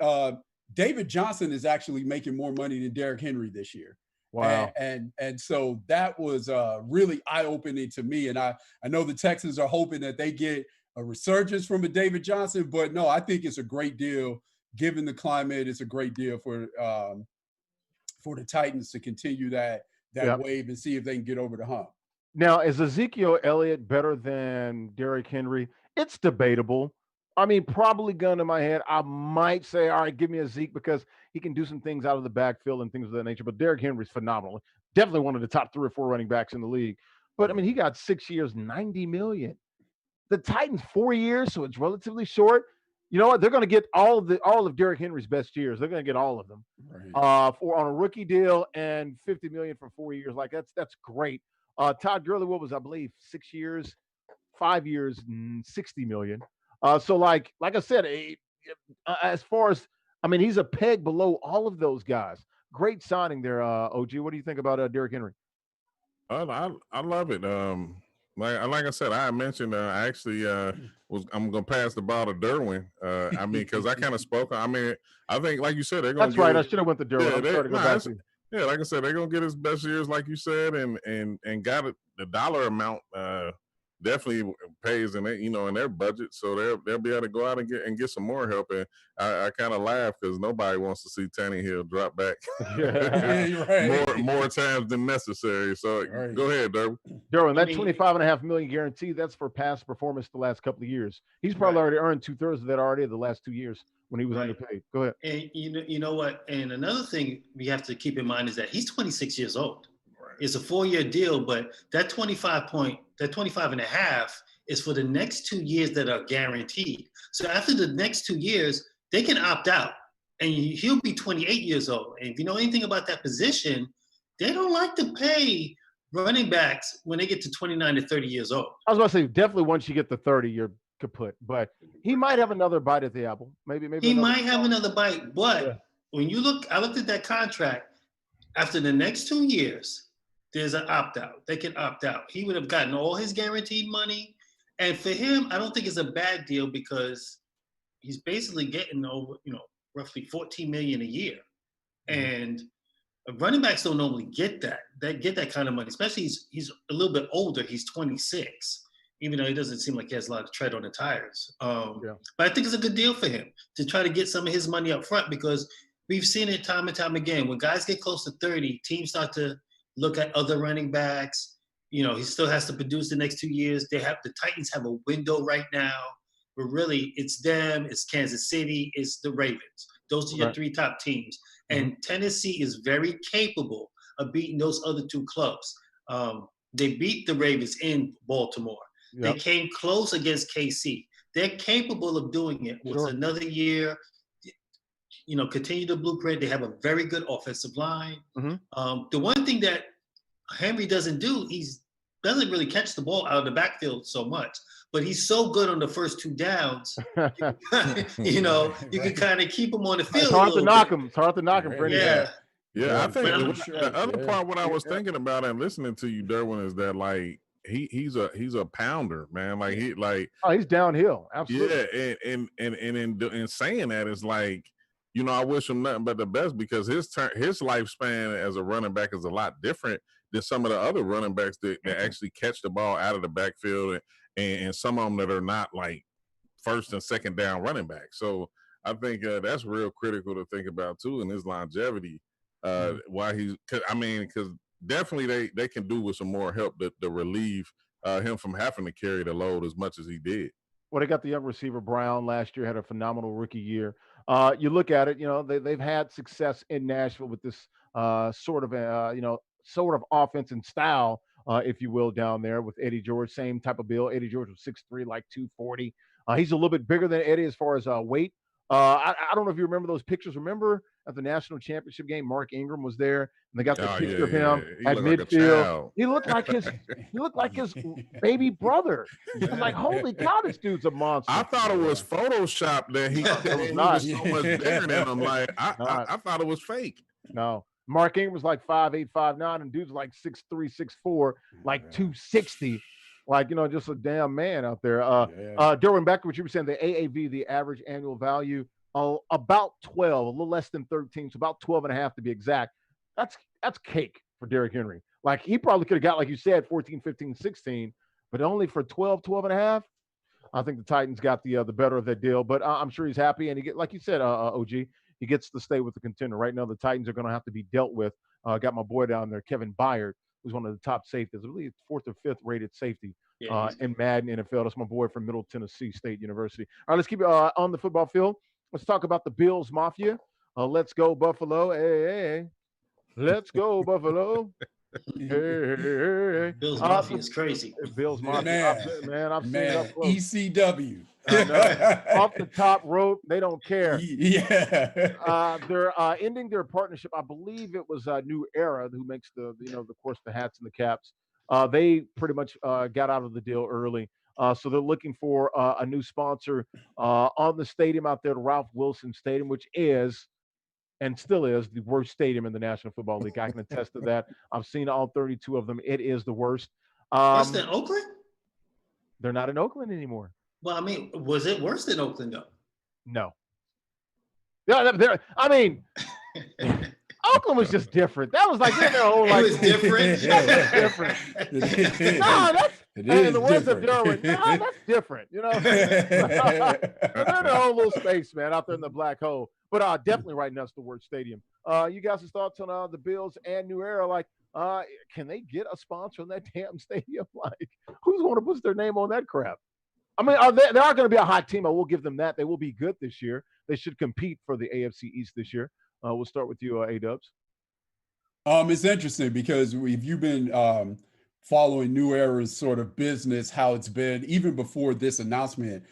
David Johnson is actually making more money than Derrick Henry this year. Wow. And so that was really eye-opening to me. And I know the Texans are hoping that they get a resurgence from a David Johnson, but no, I think it's a great deal. Given the climate, it's a great deal for the Titans to continue that wave and see if they can get over the hump. Now, is Ezekiel Elliott better than Derrick Henry? It's debatable. I mean, probably gun to my head, I might say, all right, give me a Zeke because he can do some things out of the backfield and things of that nature. But Derrick Henry's phenomenal. Definitely one of the top 3 or 4 running backs in the league. But, I mean, he got 6 years, $90 million. The Titans, 4 years, so it's relatively short. You know what? They're going to get all of Derrick Henry's best years. They're going to get all of them on a rookie deal and $50 million for 4 years. Like, that's great. Todd Gurley, what was, I believe, 6 years, 5 years, $60 million. So like I said, as far as, I mean, he's a peg below all of those guys. Great signing there, OG. What do you think about Derrick Henry? I love it. Like I said, I mentioned I actually I'm gonna pass the ball to Derwin. I mean, because I kind of spoke. I mean, I think like you said, they're gonna. That's right. I should have went to Derwin. Yeah, like I said, they're gonna get his best years, like you said, and got it. The dollar amount definitely pays in their budget, so they'll be able to go out and get some more help. And I kind of laugh because nobody wants to see Tannehill drop back more times than necessary. So go ahead, Derwin. That $25.5 million guarantee, that's for past performance the last couple of years. He's probably already earned 2/3 of that already the last 2 years when he was underpaid. Go ahead. And you know what? And another thing we have to keep in mind is that he's 26 years old. It's a 4-year deal, but that 25.5 is for the next 2 years that are guaranteed. So after the next 2 years, they can opt out, and he'll be 28 years old. And if you know anything about that position, they don't like to pay running backs when they get to 29 to 30 years old. I was about to say, definitely once you get to 30, you're kaput. But he might have another bite at the apple. Maybe he might have another bite. But when you look, I looked at that contract. After the next 2 years, there's an opt-out. They can opt out. He would have gotten all his guaranteed money. And for him, I don't think it's a bad deal because he's basically getting over, roughly $14 million a year. And running backs don't normally get that. They get that kind of money, especially he's a little bit older. He's 26, even though he doesn't seem like he has a lot of tread on the tires. But I think it's a good deal for him to try to get some of his money up front because we've seen it time and time again. When guys get close to 30, teams start to look at other running backs. He still has to produce the next 2 years. The Titans have a window right now, but really it's them, it's Kansas City, it's the Ravens. Those are your 3 top teams. And Tennessee is very capable of beating those other 2 clubs. They beat the Ravens in Baltimore. They came close against KC. They're capable of doing it. It's another year. Continue the blueprint. They have a very good offensive line. The one thing that Henry doesn't do, he's doesn't really catch the ball out of the backfield so much, but he's so good on the first 2 downs. You know, you can kind of keep him on the field. It's hard a to little knock bit. him. It's hard to knock him, Brendan. Yeah. Yeah, I think Sure, the other yeah. part what I was thinking about and listening to you, Derwin, is that like he's a pounder, man. Like Oh, he's downhill. Absolutely. yeah, and in saying that, it's like, you know, I wish him nothing but the best, because his lifespan as a running back is a lot different than some of the other running backs that actually catch the ball out of the backfield, and some of them that are not like first and second down running backs. So I think that's real critical to think about too, in his longevity. Why because definitely they can do with some more help to relieve him from having to carry the load as much as he did. Well, they got the young receiver Brown last year, had a phenomenal rookie year. You look at it, you know, they've had success in Nashville with this sort of offense and style, if you will, down there with Eddie George. Same type of bill. Eddie George was 6'3", like 240. He's a little bit bigger than Eddie as far as weight. I don't know if you remember those pictures. Remember at the national championship game, Mark Ingram was there, and they got the picture of him at midfield. He looked like his baby brother. I was like, holy cow, this dude's a monster. I thought it was Photoshop that he was so much bigger than him. Like I thought it was fake. No. Mark Ingram was like 5'8", 5'9", and dude's like 6'3", 6'4", like 260. Like, you know, just a damn man out there. Derwin, back to what you were saying, the AAV, the average annual value, about 12, a little less than 13, so about 12 and a half to be exact. That's cake for Derrick Henry. Like, he probably could have got, like you said, 14, 15, 16, but only for 12, 12 and a half. I think the Titans got the better of that deal, but I'm sure he's happy. And he like you said, OG, he gets to stay with the contender. Right now, the Titans are going to have to be dealt with. Got my boy down there, Kevin Byard, who's one of the top safeties, I believe 4th or 5th rated safety in Madden NFL. That's my boy from Middle Tennessee State University. All right, let's keep it on the football field. Let's talk about the Bills Mafia. Let's go, Buffalo. Hey. Let's go, Buffalo. Hey. Bills Mafia is crazy. Bills Mafia. I've seen it up close. ECW. Off the top rope, they don't care. Yeah. They're ending their partnership. I believe it was New Era who makes the hats and the caps. They pretty much got out of the deal early. So they're looking for a new sponsor on the stadium out there, the Ralph Wilson Stadium, which is and still is the worst stadium in the National Football League. I can attest to that. I've seen all 32 of them. It is the worst. Worse than Oakland? They're not in Oakland anymore. Well, I mean, was it worse than Oakland, though? No. Yeah, I mean, Oakland was just different. That was like their own. Like, it was different. Different. In the words of Derwin, that's different. You know, they're in their own little space, man, out there in the black hole. But definitely right now, it's the worst stadium. You guys' thoughts on the Bills and New Era? Like, can they get a sponsor on that damn stadium? Like, who's going to put their name on that crap? I mean, they are going to be a hot team. I will give them that. They will be good this year. They should compete for the AFC East this year. We'll start with you, A-Dubs. It's interesting because if you've been following New Era's sort of business, how it's been even before this announcement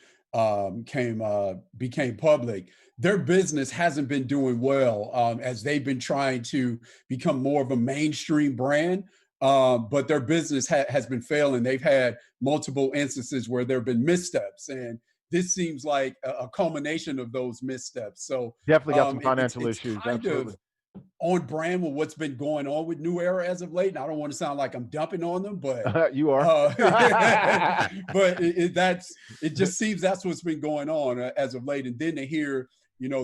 became public, their business hasn't been doing well as they've been trying to become more of a mainstream brand. But their business has been failing. They've had multiple instances where there have been missteps, and this seems like a culmination of those missteps. So definitely got some financial it's issues. Kind Absolutely. of on brand with what's been going on with New Era as of late. And I don't want to sound like I'm dumping on them, but you are. But it just seems that's what's been going on as of late. And then to hear,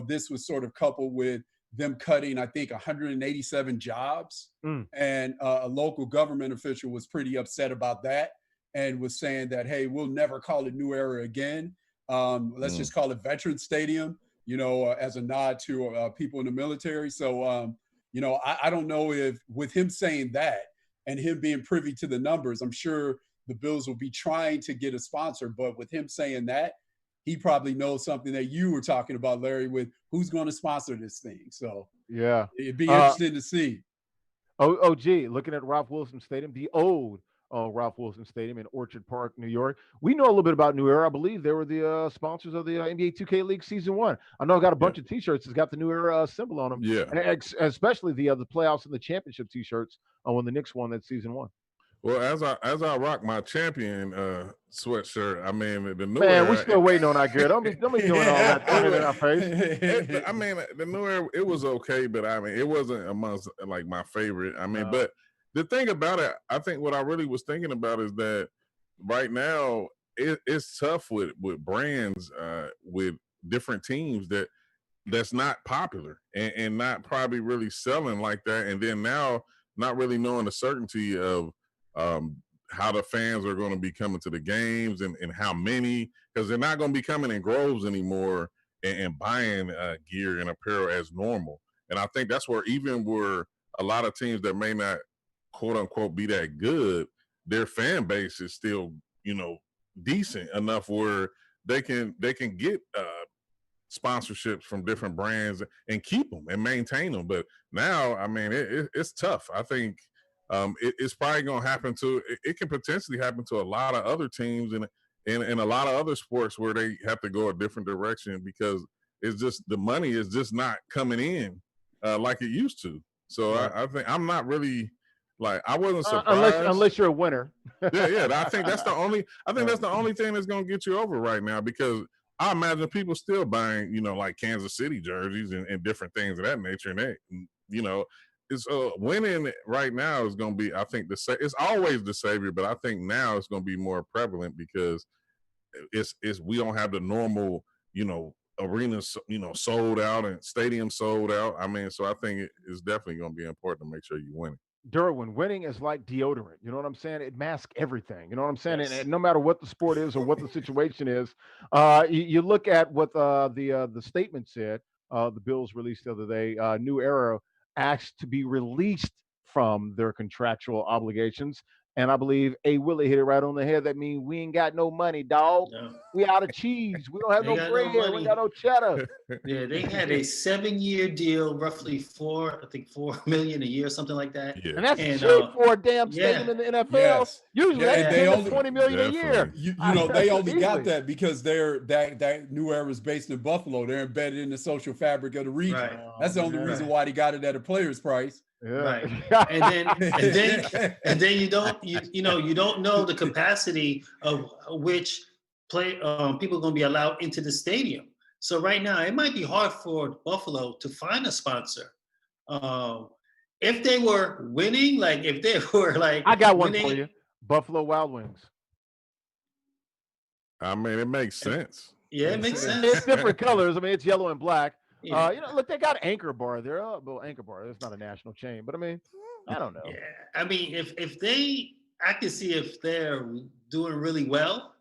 this was sort of coupled with them cutting, I think, 187 jobs. And a local government official was pretty upset about that and was saying that, hey, we'll never call it New Era again. Let's just call it Veteran Stadium, as a nod to people in the military. So, I don't know if with him saying that and him being privy to the numbers, I'm sure the Bills will be trying to get a sponsor. But with him saying that, he probably knows something that you were talking about, Larry, with who's going to sponsor this thing. So yeah, it'd be interesting to see. OG, looking at Ralph Wilson Stadium, the old Ralph Wilson Stadium in Orchard Park, New York. We know a little bit about New Era. I believe they were the sponsors of the NBA 2K League Season 1. I know I got a bunch of T-shirts that's got the New Era symbol on them. Yeah, and especially the playoffs and the championship T-shirts when the Knicks won that Season 1. Well, as I rock my champion sweatshirt, I mean the new Man, we era. still waiting on our gear. Don't be doing all that, throwing it in our face. I mean, the new era, it was okay, but I mean, it wasn't amongst like my favorite. I mean, but the thing about it, I think what I really was thinking about is that right now it's tough with brands, with different teams that's not popular and not probably really selling like that. And then now not really knowing the certainty of how the fans are going to be coming to the games and how many, because they're not going to be coming in groves anymore and buying gear and apparel as normal. And I think that's where even where a lot of teams that may not quote unquote be that good, their fan base is still, decent enough where they can get sponsorships from different brands and keep them and maintain them. But now, I mean, it's tough. I think it's probably going to happen it can potentially happen to a lot of other teams and a lot of other sports where they have to go a different direction because it's just the money is just not coming in like it used to. So right. I think I'm not really like I wasn't surprised unless you're a winner. yeah. I think that's the only. I think that's the only thing that's going to get you over right now because I imagine people still buying, like Kansas City jerseys and different things of that nature. And they, it's winning right now is going to be, I think it's always the savior, but I think now it's going to be more prevalent because it's we don't have the normal, arenas, sold out and stadiums sold out. I mean, so I think it's definitely going to be important to make sure you win it. Derwin, winning is like deodorant. You know what I'm saying? It masks everything. You know what I'm saying? Yes. And no matter what the sport is or what the situation is, you look at what the statement said. The Bills released the other day. New Era asked to be released from their contractual obligations, and I believe A. Willie hit it right on the head. That means we ain't got no money, dog. No. We out of cheese. We don't have no bread. We ain't got no cheddar. Yeah, they had a 7-year deal, roughly $4 million a year, something like that. Yeah. And that's cheap for a damn stadium in the NFL. Yes. Usually that's 10 to 20 million a year. They only got that because that New Era is based in Buffalo. They're embedded in the social fabric of the region. Right. That's the only reason why they got it at a player's price. Yeah. Right. and then you don't know the capacity of which people are going to be allowed into the stadium. So right now it might be hard for Buffalo to find a sponsor. If they were winning, like if they were like I got one for you. Buffalo Wild Wings. I mean, it makes sense. Yeah, it makes sense. It's different colors. I mean, it's yellow and black. Yeah. Look, they got Anchor Bar there. Well, Anchor Bar, it's not a national chain, but I mean, I don't know. Yeah, I mean, I can see if they're doing really well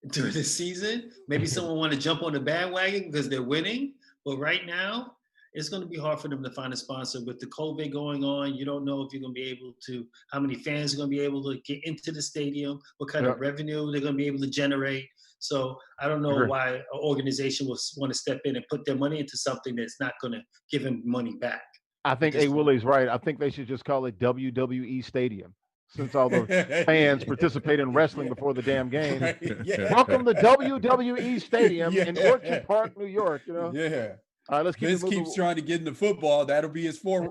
during the season, maybe someone want to jump on the bandwagon because they're winning. But right now, it's going to be hard for them to find a sponsor with the COVID going on. You don't know if you're going to be able to, how many fans are going to be able to get into the stadium, what kind of revenue they're going to be able to generate. So I don't know why an organization will want to step in and put their money into something that's not going to give them money back. I think A. Willie's right. I think they should just call it WWE Stadium since all the fans participate in wrestling before the damn game. Right, yeah. Welcome to WWE Stadium in Orchard Park, New York. Yeah. All right, let's keep Vince keeps trying to get into football. That'll be his foray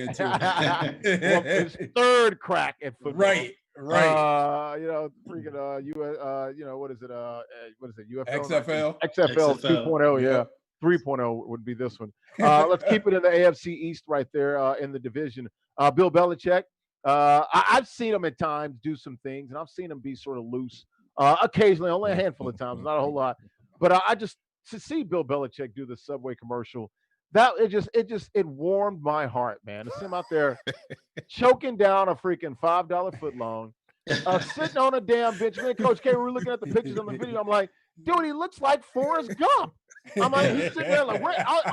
into it. Well, his third crack at football. Right. Freaking what is it? UFL? XFL. XFL 2.0, yeah. 3.0 would be this one. Let's keep it in the AFC East right there in the division. Bill Belichick. I've seen him at times do some things, and I've seen him be sort of loose occasionally, only a handful of times, not a whole lot. But I just to see Bill Belichick do the Subway commercial, that it warmed my heart, man. To see him out there choking down a freaking $5 footlong, sitting on a damn bench. Me and Coach K, we were looking at the pictures on the video. I'm like, dude, he looks like Forrest Gump. I'm like, he's sitting there like,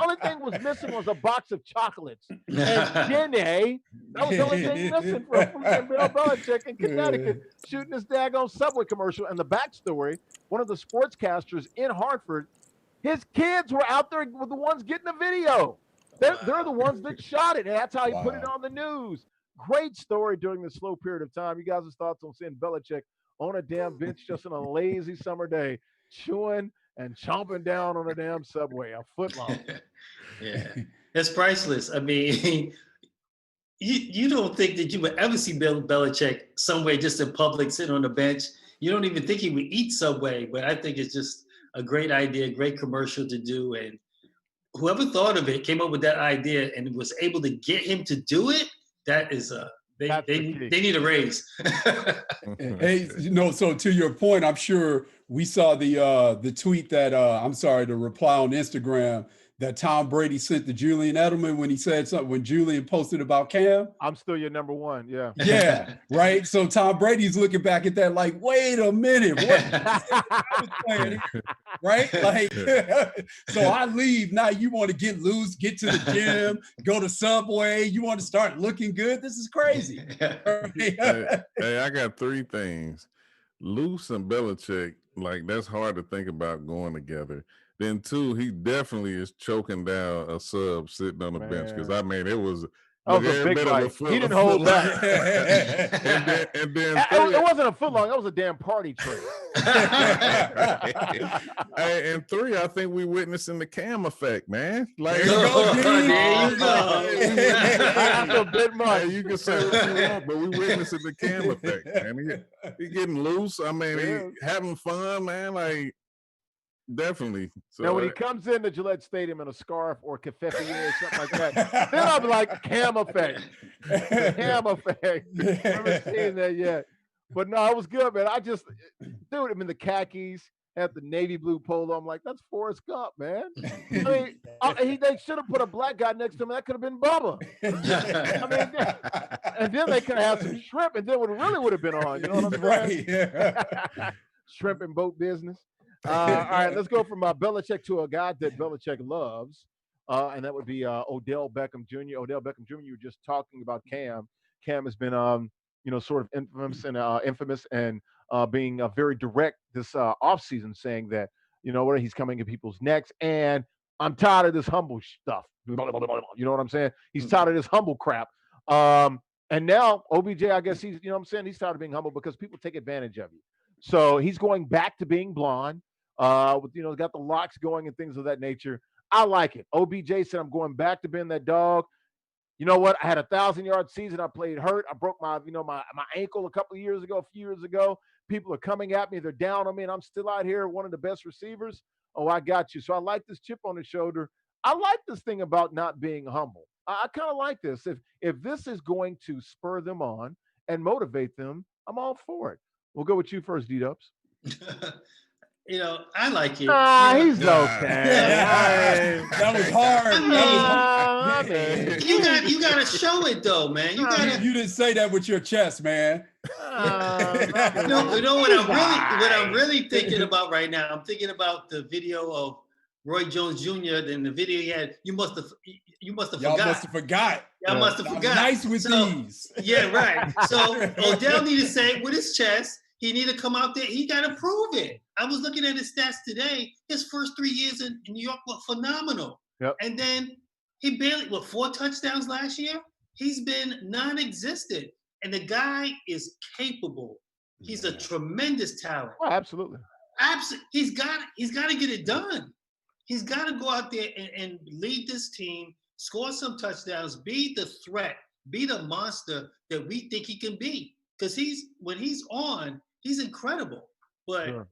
only thing was missing was a box of chocolates and Jenny. That was the only thing missing from Bill Belichick in Connecticut shooting this daggone Subway commercial. And the backstory, one of the sportscasters in Hartford, his kids were out there with the ones getting the video. They're the ones that shot it, and that's how he put it on the news. Great story during this slow period of time. You guys' thoughts on seeing Belichick on a damn bench just on a lazy summer day, chewing and chomping down on a damn Subway, a foot long. Yeah, it's priceless. I mean, you don't think that you would ever see Bill Belichick somewhere just in public sitting on the bench. You don't even think he would eat Subway, but I think it's just a great idea, great commercial to do. And whoever thought of it came up with that idea and was able to get him to do it. That is they need a raise. Hey, so to your point, I'm sure we saw the tweet that the reply on Instagram that Tom Brady sent to Julian Edelman when he said something, when Julian posted about Cam. I'm still your number one. Yeah. Yeah. Right. So Tom Brady's looking back at that like, wait a minute. What? Right? Like, so I leave. Now you want to get loose, get to the gym, go to Subway. You want to start looking good. This is crazy. Hey, I got three things. Loose and Belichick, like that's hard to think about going together. Then two, he definitely is choking down a sub sitting on the bench because I mean it was a big fight. He didn't hold back. and then it wasn't a foot long. That was a damn party trick. Hey, and three, I think we witnessing the Cam effect, man. Like, there you go. That's a bit much. You can say what you want, but we witnessing the Cam effect, man. He getting loose. I mean, he having fun, man. Like. Definitely. So, now, when he comes into Gillette Stadium in a scarf or kefefe or something like that, then I'll be like, Cam effect. Cam effect. I haven't seen that yet. But no, it was good, man. Dude, I mean, the khakis, had the navy blue polo. I'm like, that's Forrest Gump, man. I mean, they should have put a black guy next to him. That could have been Bubba. I mean, and then they could have had some shrimp, and then it really would have been on. You know what I'm saying? Right. Shrimp and boat business. All right, let's go from Belichick to a guy that Belichick loves, and that would be Odell Beckham Jr. Odell Beckham Jr. You were just talking about Cam. Cam has been, sort of infamous and being very direct this offseason, saying that he's coming at people's necks, and I'm tired of this humble stuff. You know what I'm saying? He's tired of this humble crap. And now OBJ, I guess he's tired of being humble because people take advantage of you. So he's going back to being blonde. With got the locks going and things of that nature. I like it. OBJ said, I'm going back to being that dog. You know what? I had a 1,000-yard season. I played hurt. I broke my ankle a few years ago. People are coming at me. They're down on me, and I'm still out here, one of the best receivers. Oh, I got you. So I like this chip on the shoulder. I like this thing about not being humble. I kind of like this. If this is going to spur them on and motivate them, I'm all for it. We'll go with you first, D-Dubs. I like it. He's okay. That was hard. You gotta show it though, man. You didn't say that with your chest, man. You know what I'm really thinking about right now? I'm thinking about the video of Roy Jones Jr. and the video he had. You must have forgot. Y'all must have forgot. Y'all must have forgot. Nice with these. Yeah, right. So Odell needed to say it with his chest. He need to come out there. He got to prove it. I was looking at his stats today. His first 3 years in New York were phenomenal. Yep. And then he barely, 4 touchdowns last year? He's been non-existent. And the guy is capable. He's a tremendous talent. Well, absolutely. He's got to get it done. He's got to go out there and lead this team, score some touchdowns, be the threat, be the monster that we think he can be. Because when he's on, he's incredible. But sure.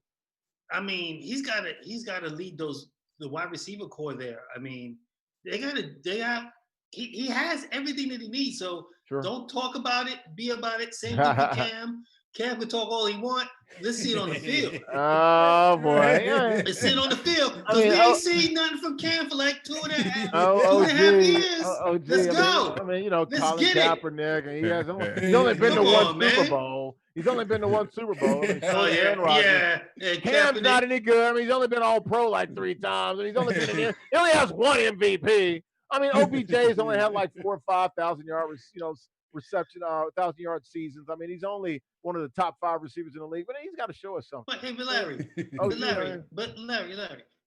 I mean, he's got to lead the wide receiver core there. I mean, he has everything that he needs. So sure. Don't talk about it, be about it. Same thing with Cam. Cam can talk all he want. Let's see it on the field. Oh boy. Let's see it on the field. Because we ain't seen nothing from Cam for like 2.5 years. Let's go. Colin Kaepernick, and he's only been to one Super Bowl. He's only been to one Super Bowl. Yeah. Cam's not any good. I mean, he's only been all pro like 3 times, and he only has 1 MVP. I mean, OBJ's only had like 4,000 or 5,000 yards, reception, 1,000-yard seasons. I mean, he's only one of the top 5 receivers in the league, but he's got to show us something. But hey, Larry.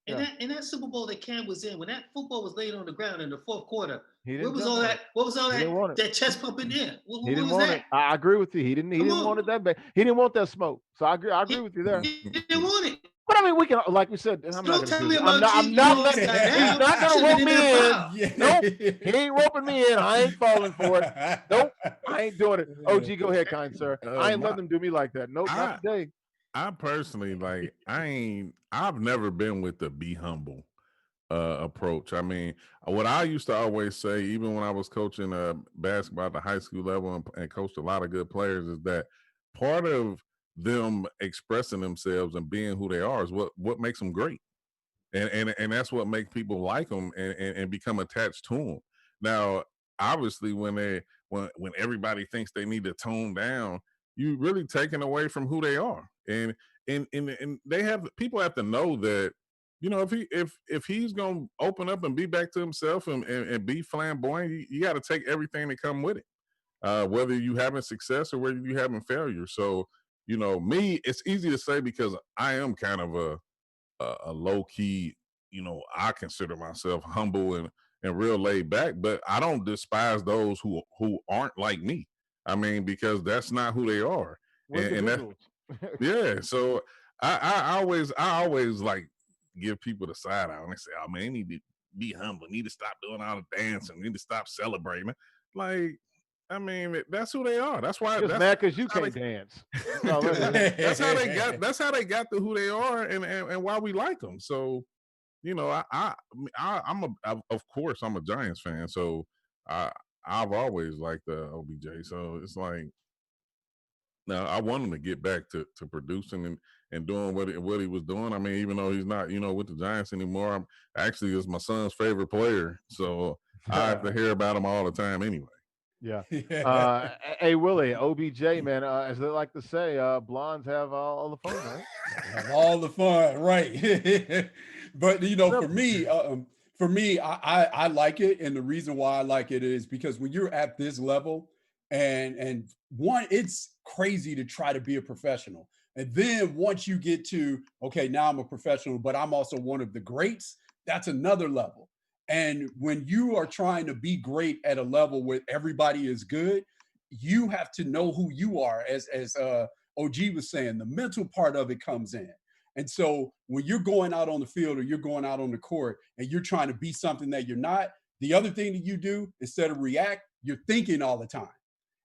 In that Super Bowl that Cam was in, when that football was laid on the ground in the fourth quarter, what was all that chest pumping in? He didn't want it. I agree with you. He didn't want it that bad. He didn't want that smoke. So I agree with you there. He didn't want it. But I mean, we can, like we said, I'm Don't not tell going me to. about I'm not GMOs letting. right He's now. not going to Should've rope been me in in. there foul. Nope, he ain't roping me in. I ain't falling for it. Nope, I ain't doing it. OG, go ahead, kind sir. I ain't letting them do me like that. Nope, I not today. I personally I've never been with the be humble approach. I mean, what I used to always say, even when I was coaching basketball at the high school level and coached a lot of good players, is that part of them expressing themselves and being who they are is what makes them great. And that's what makes people like them and become attached to them. Now, obviously, when everybody thinks they need to tone down, you really taken away from who they are. And they have people have to know that, you know, if he's gonna open up and be back to himself and be flamboyant, you got to take everything that come with it, whether you having success or whether you having failure. So, you know, me, it's easy to say because I am kind of a low key, you know, I consider myself humble and real laid back, but I don't despise those who aren't like me. I mean, because that's not who they are. We're And that, individuals. yeah. So I always like give people the side out and they say, oh man, they need to be humble, need to stop doing all the dancing, need to stop celebrating. Like, I mean, that's who they are. That's why Just that's mad because you how can't they, dance. That's all it is. that's how they got to who they are and why we like them. So, you know, of course I'm a Giants fan, so I've always liked the OBJ. So it's like, now I want him to get back to producing and doing what he was doing. I mean, even though he's not, you know, with the Giants anymore, I'm actually is my son's favorite player, so I have to hear about him all the time anyway. Yeah. Hey, Willie, OBJ, man, as they like to say, blondes have all the fun, right? Have all the fun, right? But you know, for me, I like it, and the reason why I like it is because when you're at this level, and one, it's crazy to try to be a professional, and then once you get to okay, now I'm a professional, but I'm also one of the greats. That's another level. And when you are trying to be great at a level where everybody is good, you have to know who you are. As OG was saying, the mental part of it comes in. And so when you're going out on the field or you're going out on the court and you're trying to be something that you're not, the other thing that you do instead of react, you're thinking all the time.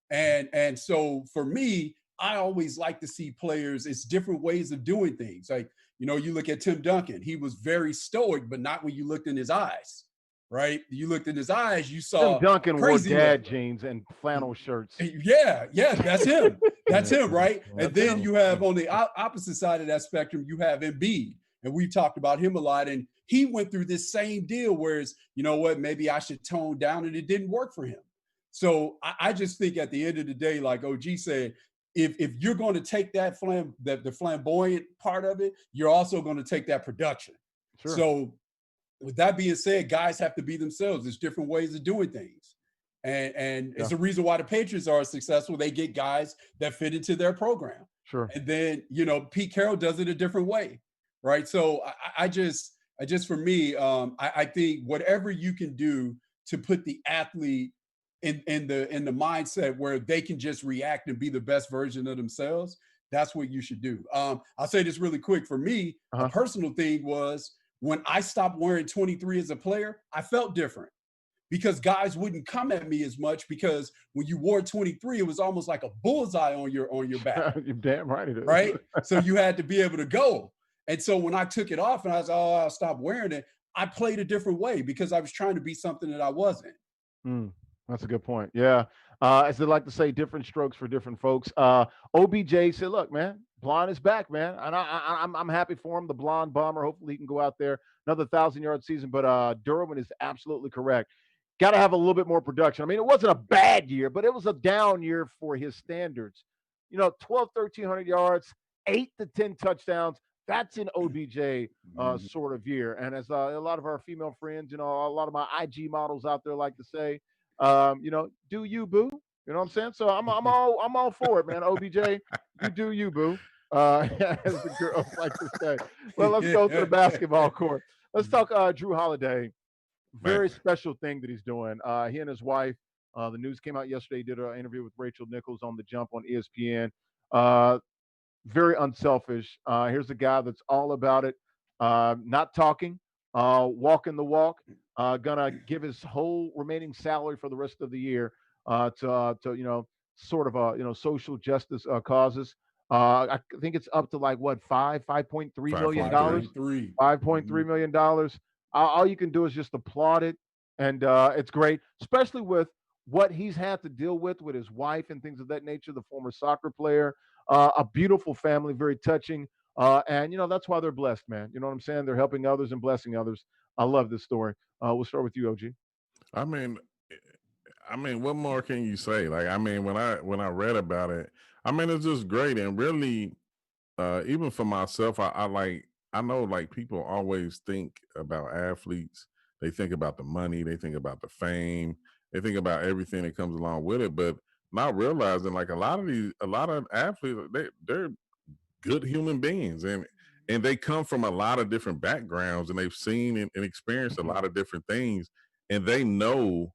And so for me, I always like to see players, it's different ways of doing things. Like, you know, you look at Tim Duncan, he was very stoic, but not when you looked in his eyes, right? You looked in his eyes, you Tim saw Duncan wore crazy dad look. jeans and flannel shirts. Yeah, that's him. That's him, right? And That's then him. you have on the opposite side of that spectrum, you have Embiid, and we've talked about him a lot. And he went through this same deal, whereas you know what, maybe I should tone down, and it didn't work for him. So I just think at the end of the day, like OG said, if you're going to take that the flamboyant part of it, you're also going to take that production. Sure. So with that being said, guys have to be themselves. There's different ways of doing things. And it's a reason why the Patriots are successful. They get guys that fit into their program. Sure. And then, you know, Pete Carroll does it a different way. Right. So I just for me, I think whatever you can do to put the athlete in the mindset where they can just react and be the best version of themselves, that's what you should do. I'll say this really quick. For me, a personal thing was when I stopped wearing 23 as a player, I felt different because guys wouldn't come at me as much because when you wore 23, it was almost like a bullseye on your back. You're damn right it is. Right? So you had to be able to go. And so when I took it off and I was, I'll stop wearing it, I played a different way because I was trying to be something that I wasn't. That's a good point. Yeah. As they like to say, different strokes for different folks. OBJ said, look, man, blonde is back, man. And I'm happy for him, the blonde bomber. Hopefully he can go out there another 1,000-yard season. But Derwin is absolutely correct. Got to have a little bit more production. I mean, it wasn't a bad year, but it was a down year for his standards. You know, 1,300 yards, 8 to 10 touchdowns. That's an OBJ sort of year. And as a lot of our female friends, you know, a lot of my IG models out there like to say, you know, do you, boo? You know what I'm saying? So I'm all for it, man. OBJ, you do you, boo. As the girls like to say. Well, let's go to the basketball court. Let's talk Drew Holiday. Very special thing that he's doing. He and his wife. The news came out yesterday. He did an interview with Rachel Nichols on The Jump on ESPN. very unselfish. Here's a guy that's all about it, not talking, walking the walk. Gonna give his whole remaining salary for the rest of the year to sort of social justice causes. I think it's up to like what, 5.3 million dollars, 5.3. 5.3 million dollars. All you can do is just applaud it, and it's great, especially with what he's had to deal with his wife and things of that nature. The former soccer player, a beautiful family, very touching, and that's why they're blessed, man. You know what I'm saying? They're helping others and blessing others. I love this story. We'll start with you, OG. I mean, what more can you say? Like, I mean, when I read about it, I mean, it's just great. And really, even for myself, I know like people always think about athletes. They think about the money, they think about the fame, they think about everything that comes along with it, but not realizing like a lot of athletes, they're good human beings, and they come from a lot of different backgrounds, and they've seen and experienced a lot of different things, and they know,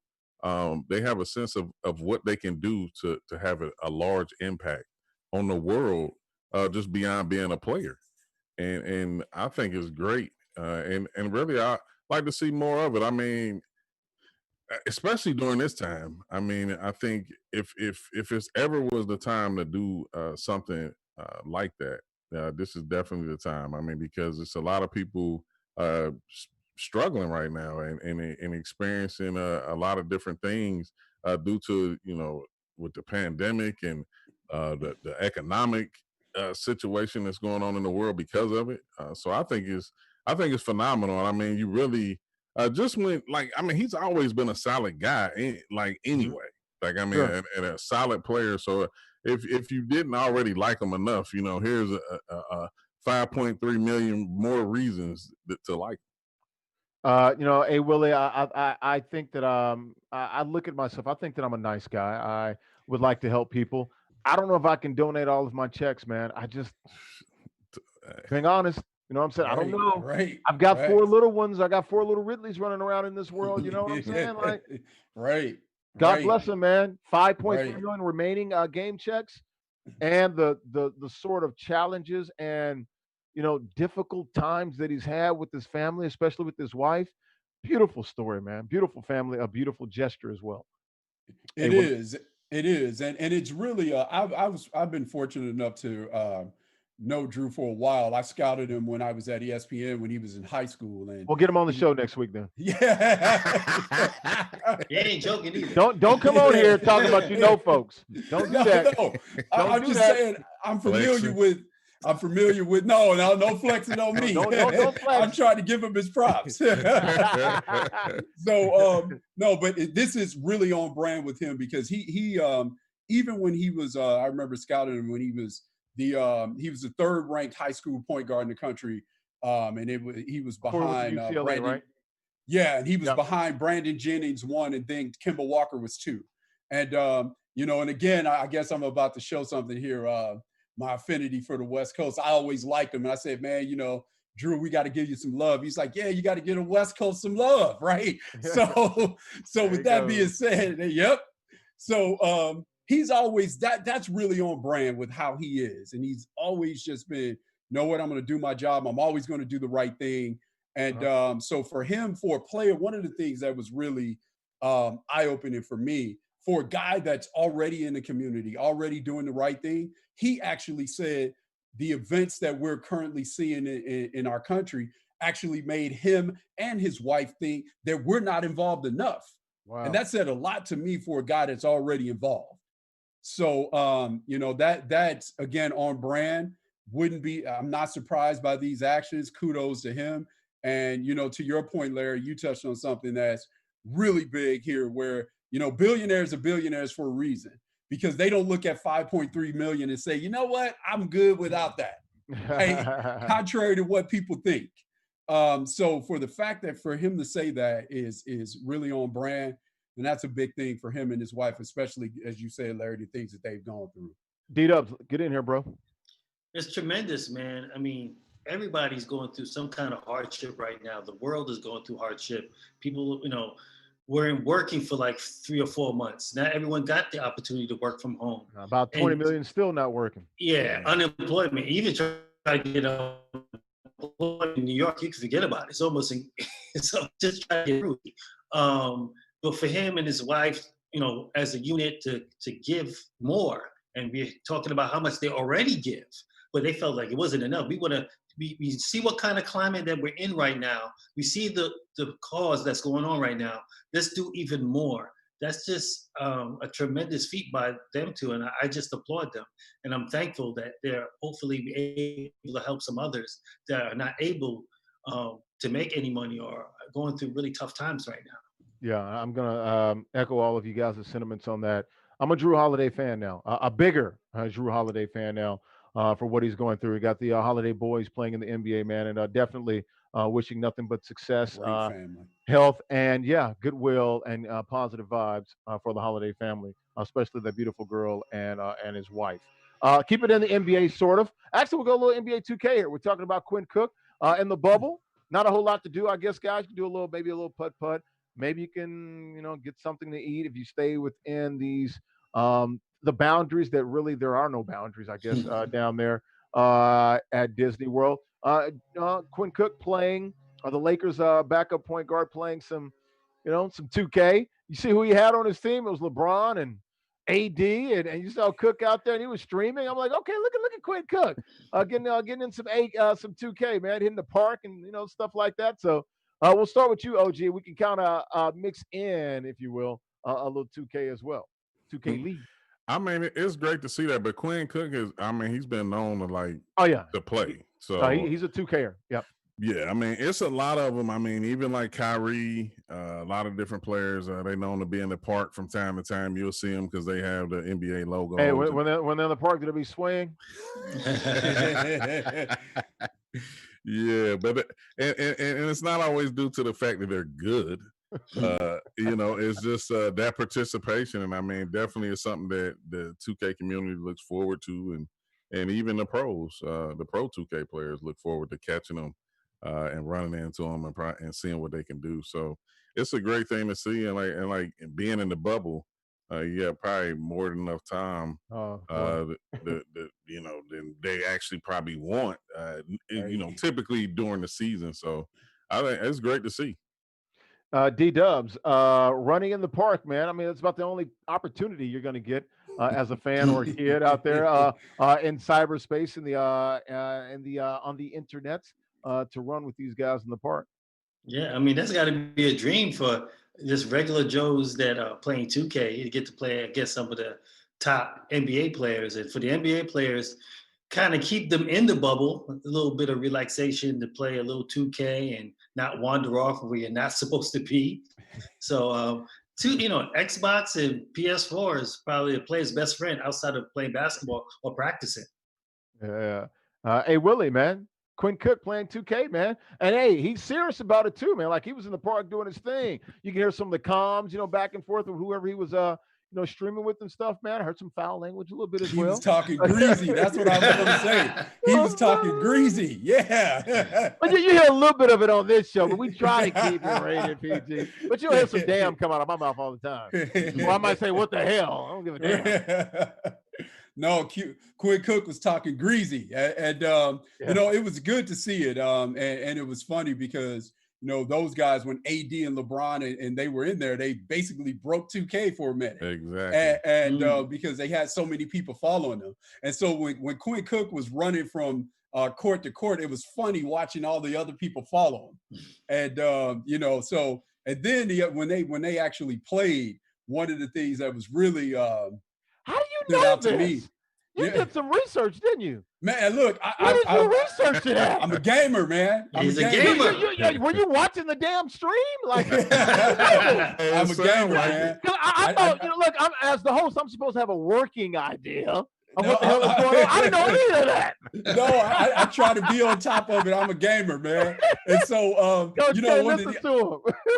they have a sense of what they can do to have a large impact on the world, just beyond being a player. And I think it's great, and really I like to see more of it. I mean, especially during this time. I mean, I think if it's ever was the time to do something like that, this is definitely the time. I mean, because it's a lot of people struggling right now, and experiencing a lot of different things due to with the pandemic, and the economic situation that's going on in the world because of it. So I think it's phenomenal. I mean, you really just when, like, I mean, he's always been a solid guy, like, anyway. Like, I mean, Sure. and a solid player. So if you didn't already like him enough, here's a 5.3 million more reasons to like Hey Willie, I think that I look at myself. I think that I'm a nice guy. I would like to help people. I don't know if I can donate all of my checks, man. I just being honest, you know what I'm saying? I don't Right, know. right, I've got right. 4 little ones. I got 4 little Ridleys running around in this world. You know what I'm saying? Like, Right, God right, bless him, man. 5.3 right. million remaining game checks, and the sort of challenges and difficult times that he's had with his family, especially with his wife. Beautiful story, man. Beautiful family, a beautiful gesture as well. Hey, It is. It is, and it's really. I've been fortunate enough to know Drew for a while. I scouted him when I was at ESPN when he was in high school, and we'll get him on the he, show next week then. yeah. He ain't joking either. Don't come on here talking about folks. Don't do No, that. no. Don't I'm do just that. saying. Flexing. I'm familiar with. No flexing on me. Don't flex. I'm trying to give him his props. So no, but this is really on brand with him because he even when he was I remember scouting him when he was the third ranked high school point guard in the country, and he was Before he went to behind UCLA, Brandon. right? Yeah, and he was Yep. behind Brandon Jennings 1, and then Kimball Walker was 2. And and again, I guess I'm about to show something here. My affinity for the West Coast. I always liked him. And I said, man, Drew, we got to give you some love. He's like, yeah, you got to give the West Coast some love, right? So with that being said, yep. So he's always that's really on brand with how he is. And he's always just been, you know what, I'm going to do my job. I'm always going to do the right thing. And so for him, for a player, one of the things that was really eye-opening for me, for a guy that's already in the community, already doing the right thing, he actually said the events that we're currently seeing in our country actually made him and his wife think that we're not involved enough. Wow. And that said a lot to me for a guy that's already involved. So, that's, again, on brand. I'm not surprised by these actions. Kudos to him. And, to your point, Larry, you touched on something that's really big here where, billionaires are billionaires for a reason, because they don't look at 5.3 million and say, you know what, I'm good without that. Right? Contrary to what people think. So for the fact that for him to say that is really on brand, and that's a big thing for him and his wife, especially, as you said, Larry, the things that they've gone through. D-Dubs, get in here, bro. It's tremendous, man. I mean, everybody's going through some kind of hardship right now. The world is going through hardship. People, weren't working for like 3 or 4 months. Not everyone got the opportunity to work from home. About 20 million still not working. Yeah, unemployment. Even try to get unemployment in New York, you can forget about it. It's almost so just try to get through. But for him and his wife, as a unit to give more, and we're talking about how much they already give, but they felt like it wasn't enough. We see what kind of climate that we're in right now. We see the cause that's going on right now. Let's do even more. That's just a tremendous feat by them two, and I just applaud them. And I'm thankful that they're hopefully able to help some others that are not able to make any money or are going through really tough times right now. Yeah, I'm gonna echo all of you guys' sentiments on that. I'm a Drew Holiday fan now, a bigger Drew Holiday fan now for what he's going through. We got the Holiday boys playing in the NBA, man, and definitely wishing nothing but success, Great family. health, and goodwill and positive vibes for the Holiday family, especially that beautiful girl and his wife. Keep it in the NBA, sort of. Actually, we'll go a little NBA 2K here. We're talking about Quinn Cook in the bubble. Not a whole lot to do, I guess, guys. You can do maybe a little putt. Maybe you can, get something to eat if you stay within these the boundaries that really there are no boundaries, I guess, down there at Disney World. Quinn Cook playing the Lakers backup point guard playing some 2K. You see who he had on his team? It was LeBron and AD, and you saw Cook out there, and he was streaming. I'm like, okay, look at Quinn Cook getting in some 2K, man, hitting the park and stuff like that. So. We'll start with you, OG. We can kind of mix in, if you will, a little 2K as well. 2K League. I mean, it's great to see that, but Quinn Cook he's been known to to play. So he's a 2Ker. Yep. Yeah, I mean, it's a lot of them. I mean, even like Kyrie, a lot of different players, they known to be in the park from time to time. You'll see them because they have the NBA logo. Hey, when they're in the park, do they be swaying? Yeah, but and it's not always due to the fact that they're good. It's just that participation, and I mean, definitely is something that the 2K community looks forward to, and even the pros, the pro 2K players look forward to catching them and running into them and seeing what they can do. So it's a great thing to see, and like being in the bubble. You have probably more than enough time, than they actually probably want, typically during the season. So I think it's great to see. D-Dubs, running in the park, man. I mean, it's about the only opportunity you're going to get as a fan or a kid out there in cyberspace on the internet to run with these guys in the park. Yeah, I mean, that's got to be a dream for just regular Joes that are playing 2K. You get to play against some of the top NBA players. And for the NBA players, kind of keep them in the bubble, a little bit of relaxation to play a little 2K and not wander off where you're not supposed to be. So, Xbox and PS4 is probably a player's best friend outside of playing basketball or practicing. Yeah. Hey, Willie, man. Quinn Cook playing 2K, man. And hey, he's serious about it too, man. Like he was in the park doing his thing. You can hear some of the comms, back and forth with whoever he was streaming with and stuff, man. I heard some foul language a little bit as well. He was talking greasy. That's what I was going to say. He was talking greasy. Yeah. But you hear a little bit of it on this show, but we try to keep it rated PG. But you'll hear some damn come out of my mouth all the time. Or I might say, what the hell? I don't give a damn. No, Quinn Cook was talking greasy, and it was good to see it. And it was funny because those guys, when AD and LeBron and they were in there, they basically broke 2K for a minute. Exactly. And because they had so many people following them, and so when Quinn Cook was running from court to court, it was funny watching all the other people follow him. And so and then when they actually played, one of the things that was really how do you know this? Me. You did some research, didn't you? Man, look, Where did you research it at? I'm a gamer, man. He's a gamer. Were you watching the damn stream? Like, I'm a gamer, man. I thought, look, I'm as the host, I'm supposed to have a working idea of what the hell is going on. I didn't know any of that. No, I try to be on top of it. I'm a gamer, man. And so,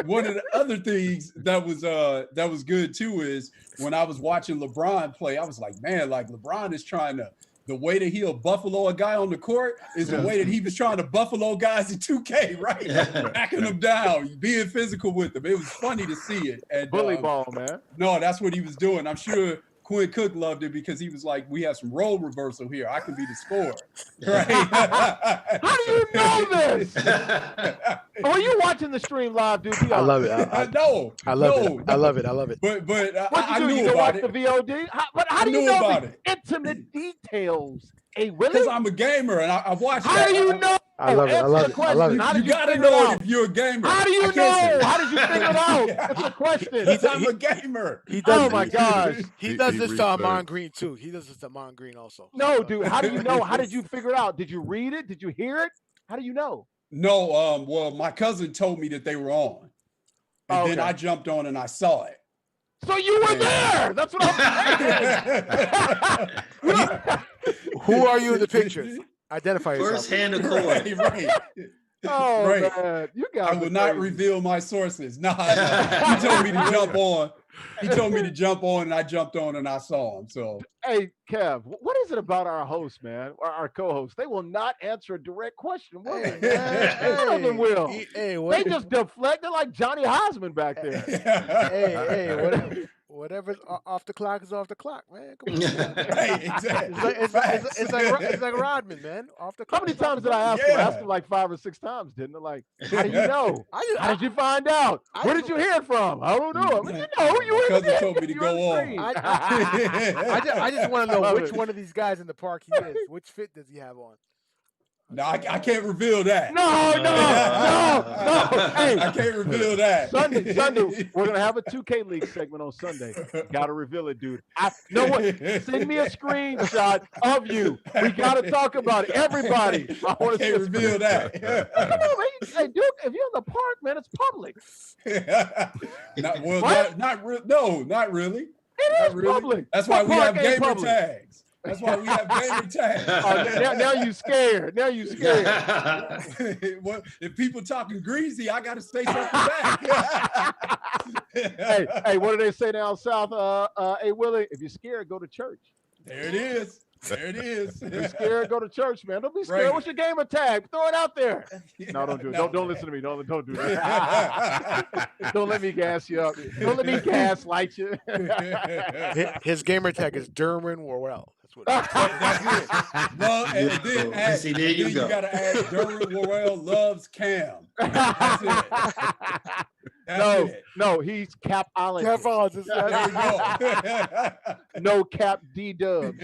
one of the other things that was good too is when I was watching LeBron play, I was like, man, like LeBron is trying to the way that he'll buffalo a guy on the court is the way that he was trying to buffalo guys in 2K, right? Backing them down, being physical with them. It was funny to see it. And Bully ball, man. no, that's what he was doing. I'm sure Quinn Cook loved it because he was like, we have some role reversal here. I can be the scorer. Right? How do you know this? Are you watching the stream live, dude? I love it. No. I love it. I love it. I love it. But What you do? knew You can about watch it. the VOD? But how do knew you know about the it. intimate details? Hey, Willie? Because I'm a gamer and I watch How that. do you know? I love it. I Answer love the it. I love question. it. How did You gotta figure it know out? it if you're a gamer. How do you I can't know? say- How did you figure it out? That's the question. Because I'm a gamer. He does. Oh my gosh. He does He this to Amon researched. Green too. He does this to Amon Green also. No, dude. How do you know? How did you figure it out? Did you read it? Did you hear it? How do you know? No, well, my cousin told me that they were on. And Oh, then okay. I jumped on and I saw it. So you were there. That's what I'm saying. Who are you in the pictures? Identify yourself. First hand accord. Right. Oh Right. man, you guys. I will not crazy. reveal my sources. Nah, he told me to jump on. He told me to jump on, and I jumped on, and I saw him. So Hey, Kev, what is it about our hosts, man? Our co-hosts? They will not answer a direct question, will they? Hey, None of them will. Hey, They what, just deflect. They're like Johnny Hosman back there. hey, whatever's off the clock is off the clock, man. Come on. Hey, exactly. It's like Rodman, man. Off the How clock. many is off times the did I clock. ask him? I Yeah. asked him like 5 or 6 times, didn't I? Like, how did you know? I How did you find out? I Where just- did you hear it from? I don't know. I mean, you know, you My were cousin there. told me to You go were on. the I just want to know Love which it. one of these guys in the park he is. Which fit does he have on? No, I can't reveal that. No. Hey, I can't reveal that. Sunday, we're gonna have a 2K League segment on Sunday. Gotta reveal it, dude. No one send me a screenshot of you. We gotta talk about it. Everybody. I want to see Can't a reveal that. No, man. Hey, dude, if you're in the park, man, it's public. Not really. It Not is really. public. That's why What we park have ain't gamer public? tags. That's why we have gamer tags. Now you scared. Now you scared. Well, if people talking greasy, I got to say something back. Hey, what do they say down south? Hey, Willie, if you're scared, go to church. There it is. There it is. If you're scared, go to church, man. Don't be scared. Right. What's your gamer tag? Throw it out there. No, don't do it. Don't listen to me. Don't do that. Don't let me gas you up. Don't let me gaslight you. His gamer tag is Derwin Worrell. That's what. That's it. Well, and then add, See, there you go. got to add Derwin Worrell loves Cam. That's it. That's it. No, he's Cap Allen. Jeff Oz is- There you go. No Cap D Dub.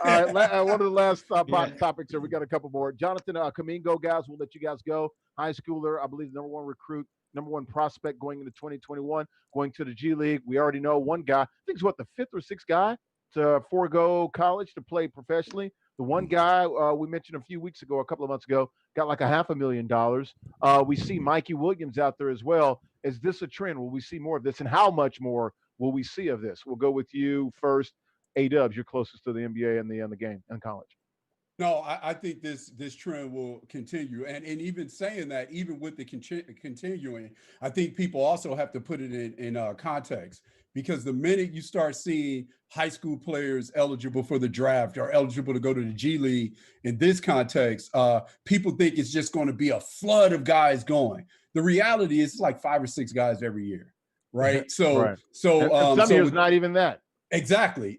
All right, one of the last topics here. We got a couple more. Jonathan Kamingo, guys, we'll let you guys go. High schooler, I believe, number one recruit, number one prospect going into 2021, going to the G League. We already know one guy. I think he's what, the 5th or 6th guy to forego college to play professionally. The one guy we mentioned a couple of months ago, got like $500,000. We see Mikey Williams out there as well. Is this a trend? Will we see more of this? And how much more will we see of this? We'll go with you first. A-Dubs, you're closest to the NBA and the game and college. No, I think this trend will continue. And even saying that, even with the continuing, I think people also have to put it in context. Because the minute you start seeing high school players eligible for the draft or eligible to go to the G League in this context, people think it's just going to be a flood of guys going. The reality is it's like 5 or 6 guys every year, right? So, Right. And some years not even that. Exactly.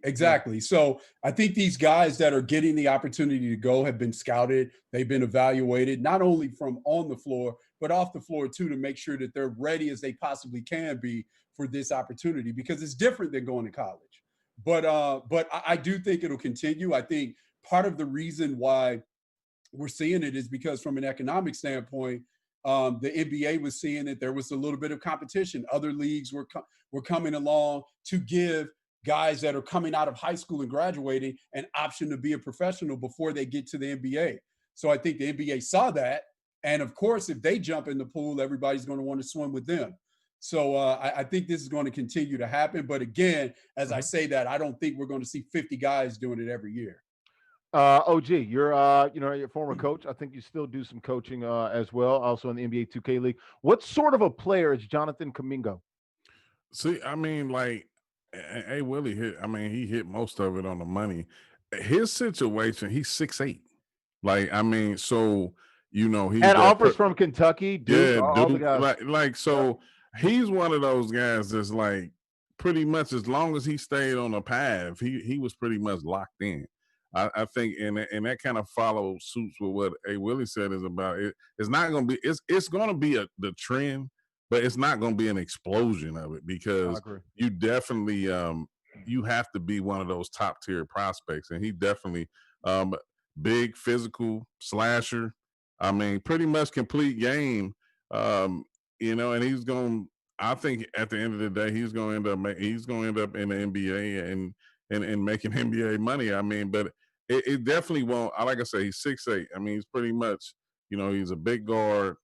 So I think these guys that are getting the opportunity to go have been scouted. They've been evaluated, not only from on the floor, but off the floor too, to make sure that they're ready as they possibly can be for this opportunity, because it's different than going to college. But I do think it'll continue. I think part of the reason why we're seeing it is because from an economic standpoint, the NBA was seeing that there was a little bit of competition. Other leagues were coming along to give guys that are coming out of high school and graduating an option to be a professional before they get to the NBA. So I think the NBA saw that. And of course, if they jump in the pool, everybody's going to want to swim with them. So I think this is going to continue to happen. But again, as I say that, I don't think we're going to see 50 guys doing it every year. OG, you're you're a former coach. I think you still do some coaching as well, also in the NBA 2K League. What sort of a player is Jonathan Kamingo? See, I mean, like, hey, Willie hit. I mean, he hit most of it on the money. his situation, he's 6'8". Like, I mean, so he's And offers from Kentucky, Duke, yeah, all the Duke, guys. so he's one of those guys that's like pretty much as long as he stayed on the path, he was pretty much locked in. I think, and that kind of follows suits with what A. Willie said is about it. It's not going to be. It's going to be the trend, but it's not going to be an explosion of it because you definitely you have to be one of those top tier prospects, and he definitely big physical slasher. I mean, pretty much complete game. And he's going. I think at the end of the day, he's going to end up in the NBA and making NBA money. I mean, but it definitely won't. Like I say, he's 6'8". I mean, he's pretty much, he's a big guard.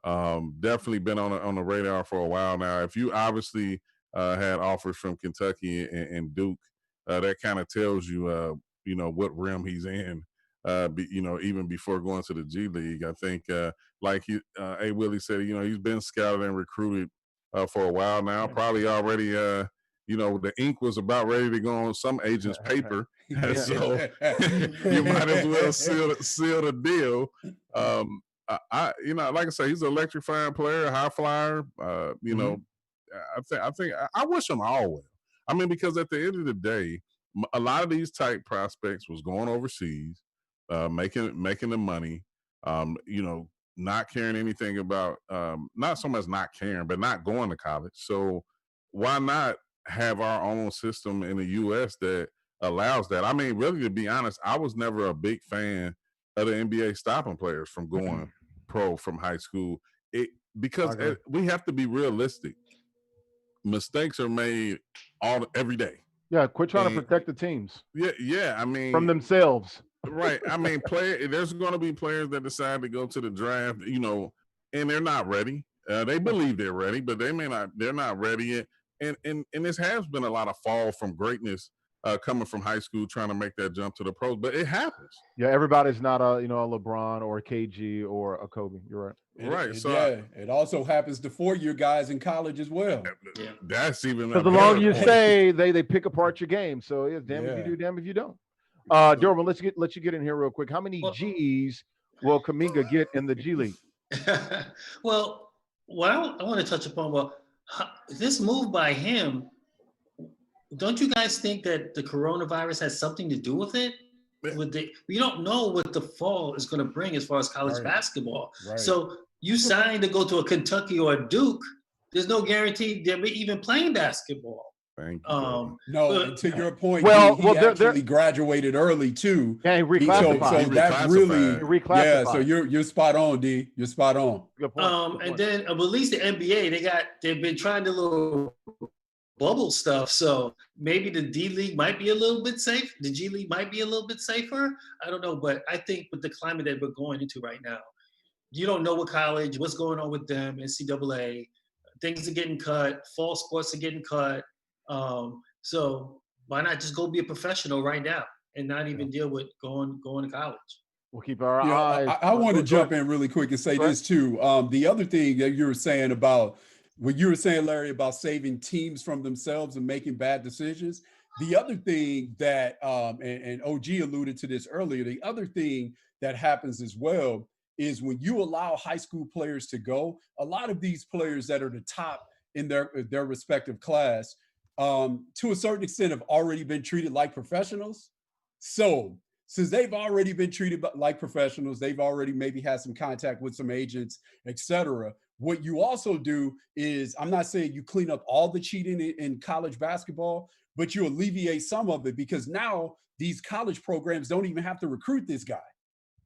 Definitely been on the radar for a while now. If you obviously had offers from Kentucky and Duke, that kind of tells you, what realm he's in. Even before going to the G League, I think, like A. Willie said, he's been scouted and recruited for a while now. Probably already, the ink was about ready to go on some agent's paper, so you might as well seal the deal. Like I say, he's an electrifying player, high flyer. I think I wish him all well. I mean, because at the end of the day, a lot of these type prospects was going overseas, making the money, not caring anything about, not so much not caring, but not going to college. So why not have our own system in the U.S. that allows that? I mean, really, to be honest, I was never a big fan of the NBA stopping players from going pro from high school. Because we have to be realistic. Mistakes are made every day. Yeah, quit trying to protect the teams. Yeah. I mean, from themselves. Right. I mean, there's going to be players that decide to go to the draft, and they're not ready. They believe they're ready, but they're not ready yet. And this has been a lot of fall from greatness coming from high school, trying to make that jump to the pros, but it happens. Yeah, everybody's not a LeBron or a KG or a Kobe. You're right. It also happens to 4-year guys in college as well. Yeah. That's even because the longer you stay, they pick apart your game. So yeah, damn if you do, damn if you don't. Durbin, let you get in here real quick. How many G's will Kuminga get in the G League? Well, what I want to touch upon, this move by him, don't you guys think that the coronavirus has something to do with it? We don't know what the fall is going to bring as far as college basketball. Right. So you signed to go to a Kentucky or a Duke. There's no guarantee they'll be even playing basketball. Thank you. No, to your point, he actually graduated early too. Yeah, he reclassified. So that really, yeah. So you're spot on, D. You're spot on. Good point. And then at least the NBA, they've been trying the little bubble stuff. So maybe the D League might be a little bit safe. The G League might be a little bit safer. I don't know, but I think with the climate that we're going into right now, you don't know what college, what's going on with them, NCAA, things are getting cut, fall sports are getting cut. So why not just go be a professional right now and not even deal with going to college? We'll keep our eyes. I want to jump in really quick and say this too. The other thing that you were saying about what you were saying, Larry, about saving teams from themselves and making bad decisions. The other thing that, and OG alluded to this earlier, the other thing that happens as well is when you allow high school players to go, a lot of these players that are the top in their respective class, to a certain extent, have already been treated like professionals. So since they've already been treated like professionals, they've already maybe had some contact with some agents, et cetera. What you also do is, I'm not saying you clean up all the cheating in college basketball, but you alleviate some of it, because now these college programs don't even have to recruit this guy,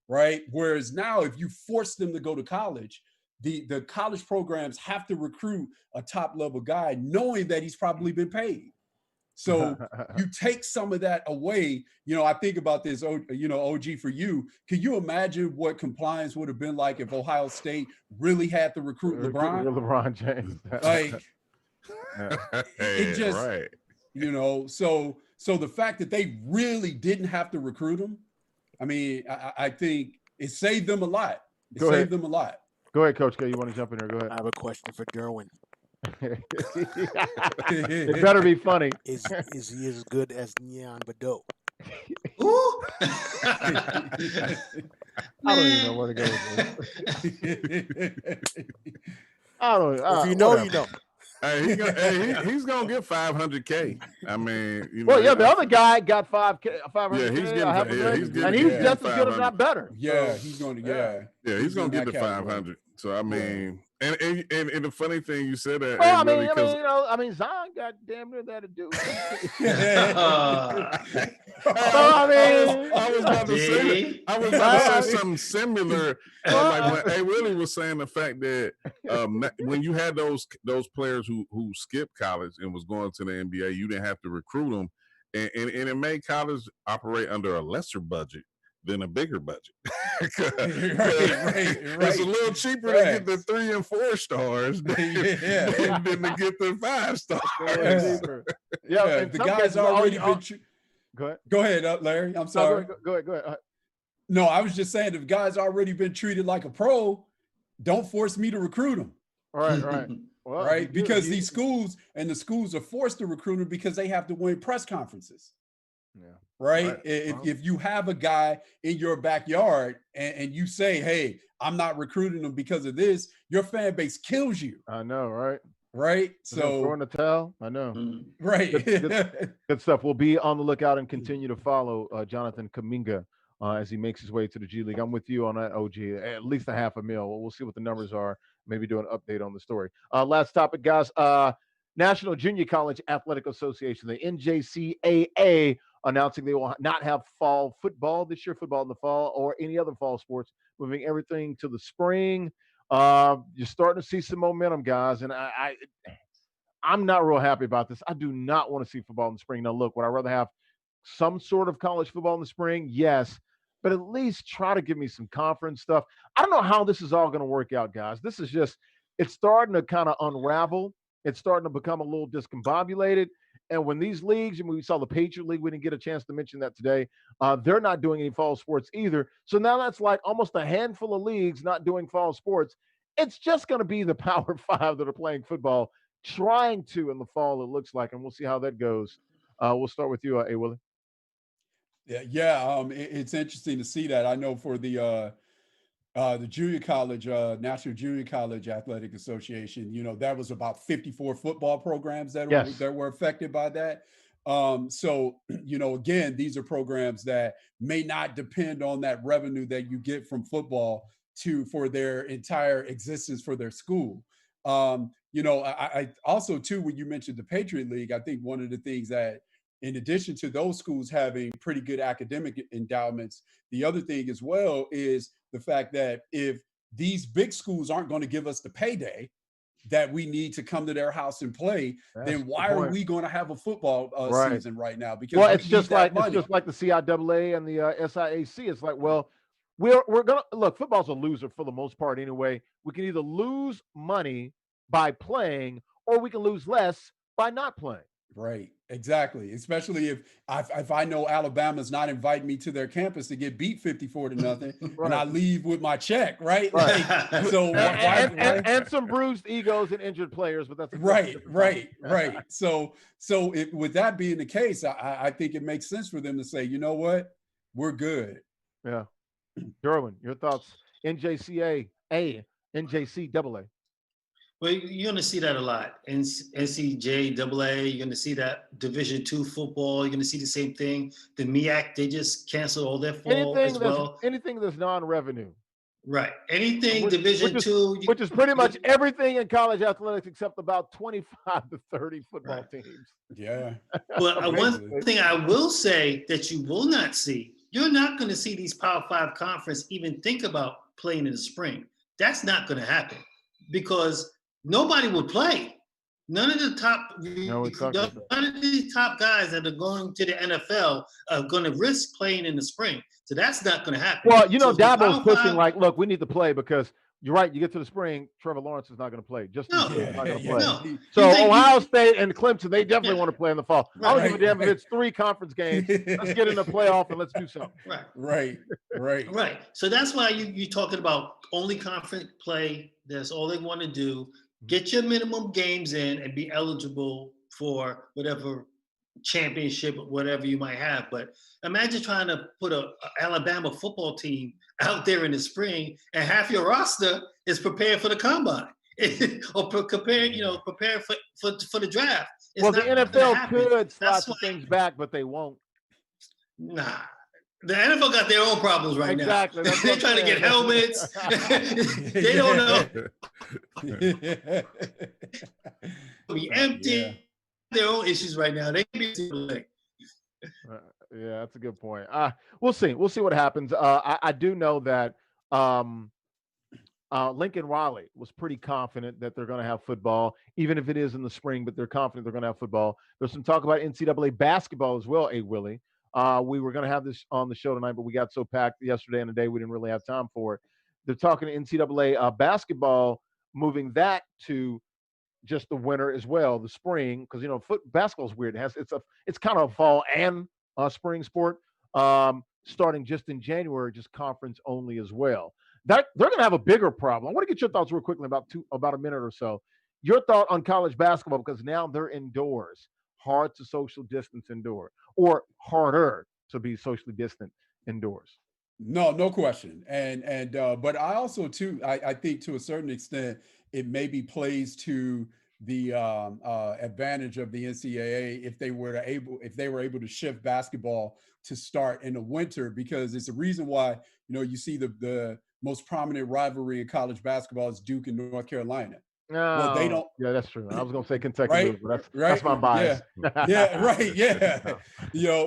right? Whereas now, if you force them to go to college, the college programs have to recruit a top level guy knowing that he's probably been paid. So you take some of that away. I think about this, OG, for you. Can you imagine what compliance would have been like if Ohio State really had to recruit LeBron? LeBron James. It just, right. So the fact that they really didn't have to recruit him, I mean, I think it saved them a lot. It saved them a lot. Go ahead, Coach K. You want to jump in there? Go ahead. I have a question for Derwin. It better be funny. Is he as good as Neon Badeau? Ooh. I don't even know where to go with this. I don't. If you know, whatever. you know. He's gonna get $500K. I mean, Well, yeah, the other guy got 500K, Yeah, he's getting. half a million, He's getting. and he's getting just as good, if 500. not better. Yeah, So, he's going to. yeah. Yeah, He's gonna in get that the category. 500. So I mean, and the funny thing you said that. Well, Really, I mean, Zion got damn near that to do. I was about to say. I was about to say something similar. Like when Willie was saying the fact that when you had those players who skipped college and was going to the NBA, you didn't have to recruit them, and it made college operate under a lesser budget than a bigger budget. right. It's a little cheaper to get the 3 and 4 stars than to get the 5 stars. Yeah, the guy's already been. Go ahead. Go ahead, Larry. I'm sorry. Go ahead. No, I was just saying, if the guy's already been treated like a pro, don't force me to recruit him. Right. Well, right, because these schools are forced to recruit him because they have to win press conferences. Yeah. Right. If you have a guy in your backyard and you say, hey, I'm not recruiting him because of this, your fan base kills you. I know, right? Right. So throwing the towel. I know. Right. Good stuff. We'll be on the lookout and continue to follow Jonathan Kuminga as he makes his way to the G League. I'm with you on that, OG. At least a $500,000. We'll see what the numbers are. Maybe do an update on the story. Last topic, guys. National Junior College Athletic Association, the NJCAA, announcing they will not have fall football this year, football in the fall, or any other fall sports, moving everything to the spring. You're starting to see some momentum, guys, and I'm not real happy about this. I do not want to see football in the spring. Now, look, would I rather have some sort of college football in the spring? Yes, but at least try to give me some conference stuff. I don't know how this is all going to work out, guys. This is just, it's starting to kind of unravel. It's starting to become a little discombobulated. And when these leagues, and we saw the Patriot League, we didn't get a chance to mention that today, they're not doing any fall sports either. So now that's like almost a handful of leagues not doing fall sports. It's just going to be the Power Five that are playing football, trying to in the fall, it looks like, and we'll see how that goes. We'll start with you, A. Willie. Yeah. It's interesting to see that. I know for the junior college, National Junior College Athletic Association, that was about 54 football programs that were affected by that. So, again, these are programs that may not depend on that revenue that you get from football for their entire existence for their school. I also, too, when you mentioned the Patriot League, I think one of the things that, in addition to those schools having pretty good academic endowments, the other thing as well is the fact that if these big schools aren't going to give us the payday that we need to come to their house and play, then why are we going to have a football season right now? Because it's just like the CIAA and the SIAC. It's like, well, we're gonna look. Football's a loser for the most part anyway. We can either lose money by playing, or we can lose less by not playing. Right, exactly. Especially if I know Alabama's not inviting me to their campus to get beat 54-0, and I leave with my check, right? Like, so and some bruised egos and injured players, but that's right. So with that being the case, I think it makes sense for them to say, you know what, we're good. Yeah, Derwin, your thoughts? NJCAA, NJCAA. Well, you're going to see that a lot. NCAA, you're going to see that Division II football. You're going to see the same thing. The MEAC, they just canceled all their fall as well. Anything that's non-revenue. Right. Anything Division II. Which is pretty much everything in college athletics except about 25 to 30 football teams. Yeah. But one thing I will say that you will not see, you're not going to see these Power 5 conference even think about playing in the spring. That's not going to happen because nobody would play. None of the top guys that are going to the NFL are going to risk playing in the spring. So that's not going to happen. Well, Dabo's pushing like, look, we need to play because you're right. You get to the spring, Trevor Lawrence is not going to play. Justin Fields is not going to play. No. So Ohio State and Clemson, they definitely want to play in the fall. I don't give a damn if it's 3 conference games. Let's get in the playoff and let's do something. Right. So that's why you're talking about only conference play. That's all they want to do. Get your minimum games in and be eligible for whatever championship, whatever you might have. But imagine trying to put a Alabama football team out there in the spring, and half your roster is prepared for the combine or prepared for the draft. It's Well, the not NFL could slide That's some why, things back, but they won't. nah. The NFL got their own problems right Exactly. now. That's They're what trying to get helmets. They don't know. Be empty. Yeah. Their own issues right now. They can be Yeah, that's a good point. We'll see. We'll see what happens. I do know that Lincoln Riley was pretty confident that they're going to have football, even if it is in the spring, but they're confident they're going to have football. There's some talk about NCAA basketball as well, Willie. We were going to have this on the show tonight, but we got so packed yesterday and today we didn't really have time for it. They're talking to NCAA basketball, moving that to just the winter as well, the spring, because basketball is weird. It's kind of a fall and spring sport. Starting just in January, just conference only as well. They're going to have a bigger problem. I want to get your thoughts real quickly about a minute or so. Your thought on college basketball, because now they're indoors, hard to social distance indoor, or harder to be socially distant indoors. No question. But I also too, I think to a certain extent, it maybe plays to the advantage of the NCAA if they were able to shift basketball to start in the winter, because it's a reason why you see the most prominent rivalry in college basketball is Duke and North Carolina. Well, they don't. Yeah, that's true. I was going to say Kentucky, right, but that's my bias. Yeah, right, yeah.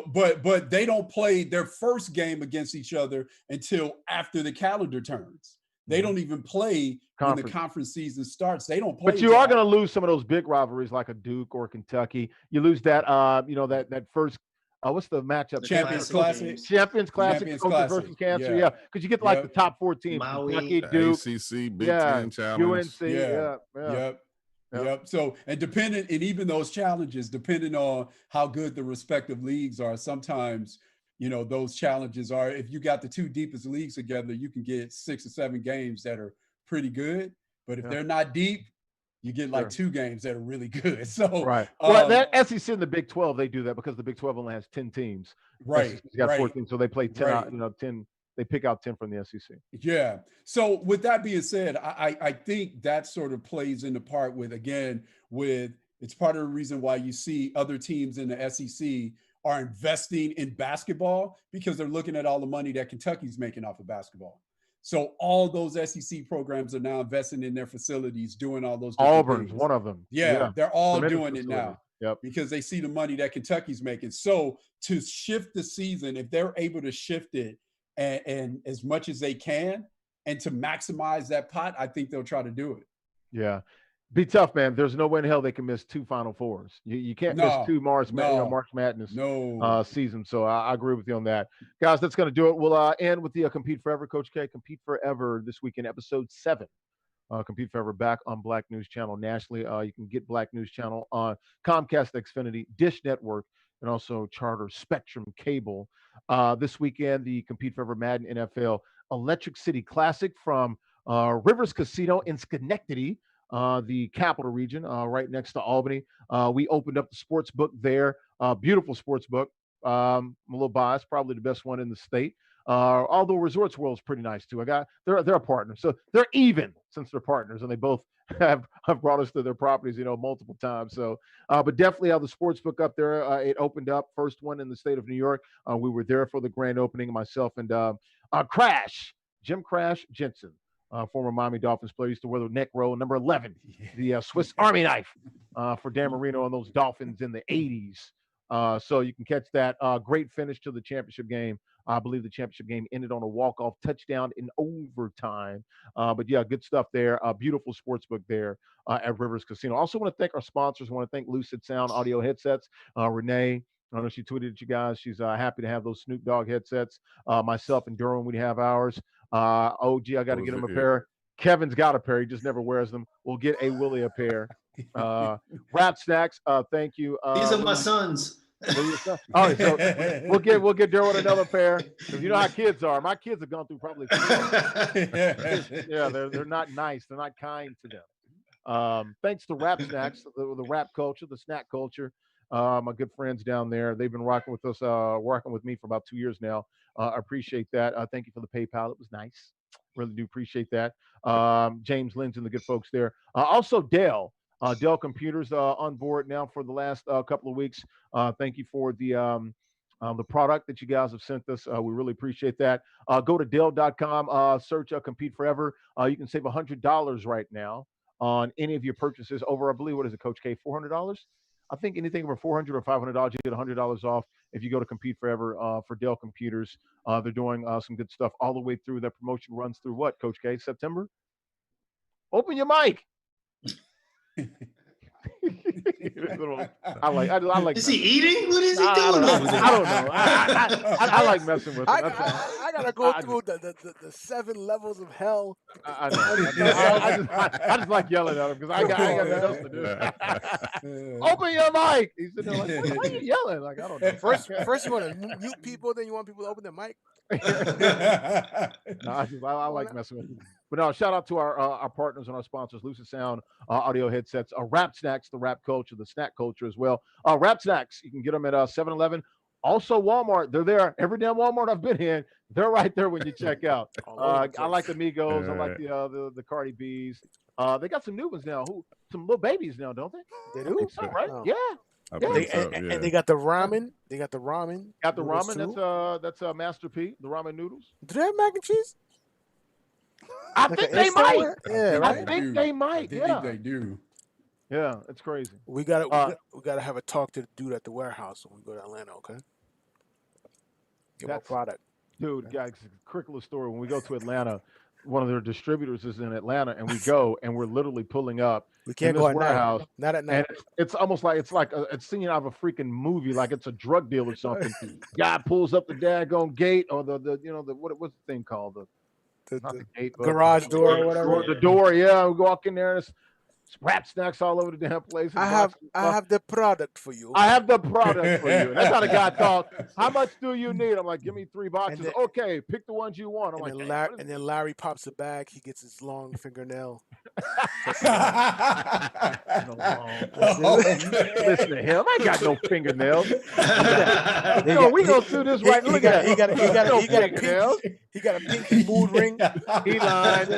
But they don't play their first game against each other until after the calendar turns. They don't even play when the conference season starts. They don't play. But you are going to lose some of those big rivalries like a Duke or Kentucky. You lose that, that first. What's the matchup? Champions Classic. Champions Classic versus Cancer. Yeah, because you get like the top 4 teams: Kentucky, Duke, ACC, Big Ten Challenge, UNC. Yep. So, and even those challenges, depending on how good the respective leagues are, sometimes, those challenges are, if you got the 2 deepest leagues together, you can get 6 or 7 games that are pretty good. But if they're not deep, you get like 2 games that are really good. So, right. Well, that SEC and the Big 12, they do that because the Big 12 only has 10 teams. Right. SEC's got 14, so they play 10 out, 10. They pick out 10 from the SEC. Yeah. So with that being said, I think that sort of plays into part with it's part of the reason why you see other teams in the SEC are investing in basketball, because they're looking at all the money that Kentucky's making off of basketball. So all those SEC programs are now investing in their facilities, doing all those. Auburn's one of them. Yeah, they're all doing facility. It now. Yep. Because they see the money that Kentucky's making. So to shift the season, if they're able to shift it and as much as they can, and to maximize that pot, I think they'll try to do it. Yeah. Be tough, man. There's no way in hell they can miss 2 Final Fours. You can't miss 2 March Madness season. So I agree with you on that. Guys, that's going to do it. We'll end with the Compete Forever, Coach K. Compete Forever this weekend, episode 7. Compete Forever back on Black News Channel nationally. You can get Black News Channel on Comcast, Xfinity, Dish Network, and also Charter Spectrum Cable. This weekend, the Compete Forever Madden NFL Electric City Classic from Rivers Casino in Schenectady, the capital region, right next to Albany. We opened up the sports book there. Beautiful sports book. I'm a little biased, probably the best one in the state. Although Resorts World is pretty nice too. They're a partner, so they're even since they're partners, and they both have brought us to their properties, multiple times. So, but definitely have the sports book up there. It opened up, first one in the state of New York. We were there for the grand opening, myself and Jim Crash Jensen. Former Miami Dolphins player, used to wear the neck roll, number 11, the Swiss Army knife for Dan Marino and those Dolphins in the 80s. So you can catch that. Great finish to the championship game. I believe the championship game ended on a walk-off touchdown in overtime. But yeah, good stuff there. Beautiful sports book there at Rivers Casino. Also want to thank our sponsors. I want to thank Lucid Sound audio headsets. Renee, I know she tweeted at you guys. She's happy to have those Snoop Dogg headsets. Myself and Durham, we have ours. OG, I got to get him a pair. Kevin's got a pair. He just never wears them. We'll get a Willie a pair. Wrap Snacks, thank you. These are my sons. All right, so we'll get Durham another pair, because you know how kids are. My kids have gone through probably 4. Yeah, they're not nice. They're not kind to them. Thanks to Wrap Snacks, the rap culture, the snack culture. My good friends down there. They've been rocking with us, working with me for about 2 years now. I appreciate that. Thank you for the PayPal. It was nice. Really do appreciate that. James Lynn's and the good folks there. Also, Dell. Dell Computers on board now for the last couple of weeks. Thank you for the product that you guys have sent us. We really appreciate that. Go to Dell.com, search Compete Forever. You can save $100 right now on any of your purchases over, I believe, what is it, Coach K, $400? I think anything over $400 or $500, you get $100 off if you go to Compete Forever for Dell Computers. They're doing some good stuff all the way through. That promotion runs through what, Coach K? September? Open your mic. I like. Is he eating? What is he I doing over there? I don't know. I like messing with him. I gotta go through the 7 levels of hell. I know. I just like yelling at him because I got nothing else to do. Open your mic. He's sitting there like, why are you yelling? Like, I don't know. First you want to mute people, then you want people to open their mic. No, I like messing with him. But no, shout out to our partners and our sponsors, Lucid Sound, Audio Headsets, Rap Snacks, the rap culture, the snack culture as well. Rap Snacks, you can get them at 7-Eleven. Also, Walmart. They're there. Every damn Walmart I've been in, they're right there when you check out. I like the Migos. I like the Cardi B's. They got some new ones now. Some little babies now, don't they? They do, so, right? Oh. Yeah. And they got the ramen. They got the ramen. Got the ramen. That's Master P. The ramen noodles. Do they have mac and cheese? I think they might. Yeah, right. I think they might. I think they do. Yeah, it's crazy. We gotta have a talk to the dude at the warehouse when we go to Atlanta. Okay. Give our product. Dude, guys, quick little story. When we go to Atlanta, one of their distributors is in Atlanta, and we go and we're literally pulling up. We can't go at warehouse. Night. Not at night. And it's almost like it's seen out of a freaking movie, like it's a drug deal or something. Guy pulls up the daggone gate or the what's the thing called? Not the gate, but garage door or whatever. The door, yeah. We walk in there and it's Rap Snacks all over the damn place. I have the product for you. I have the product for you. That's how the guy talks. How much do you need? I'm like, give me 3 boxes. Okay, pick the ones you want. I'm like, and then Larry pops a bag. He gets his long fingernail. Listen to him. I ain't got no fingernails. We gonna do this right. Look at that. He got a pink mood ring. He lied.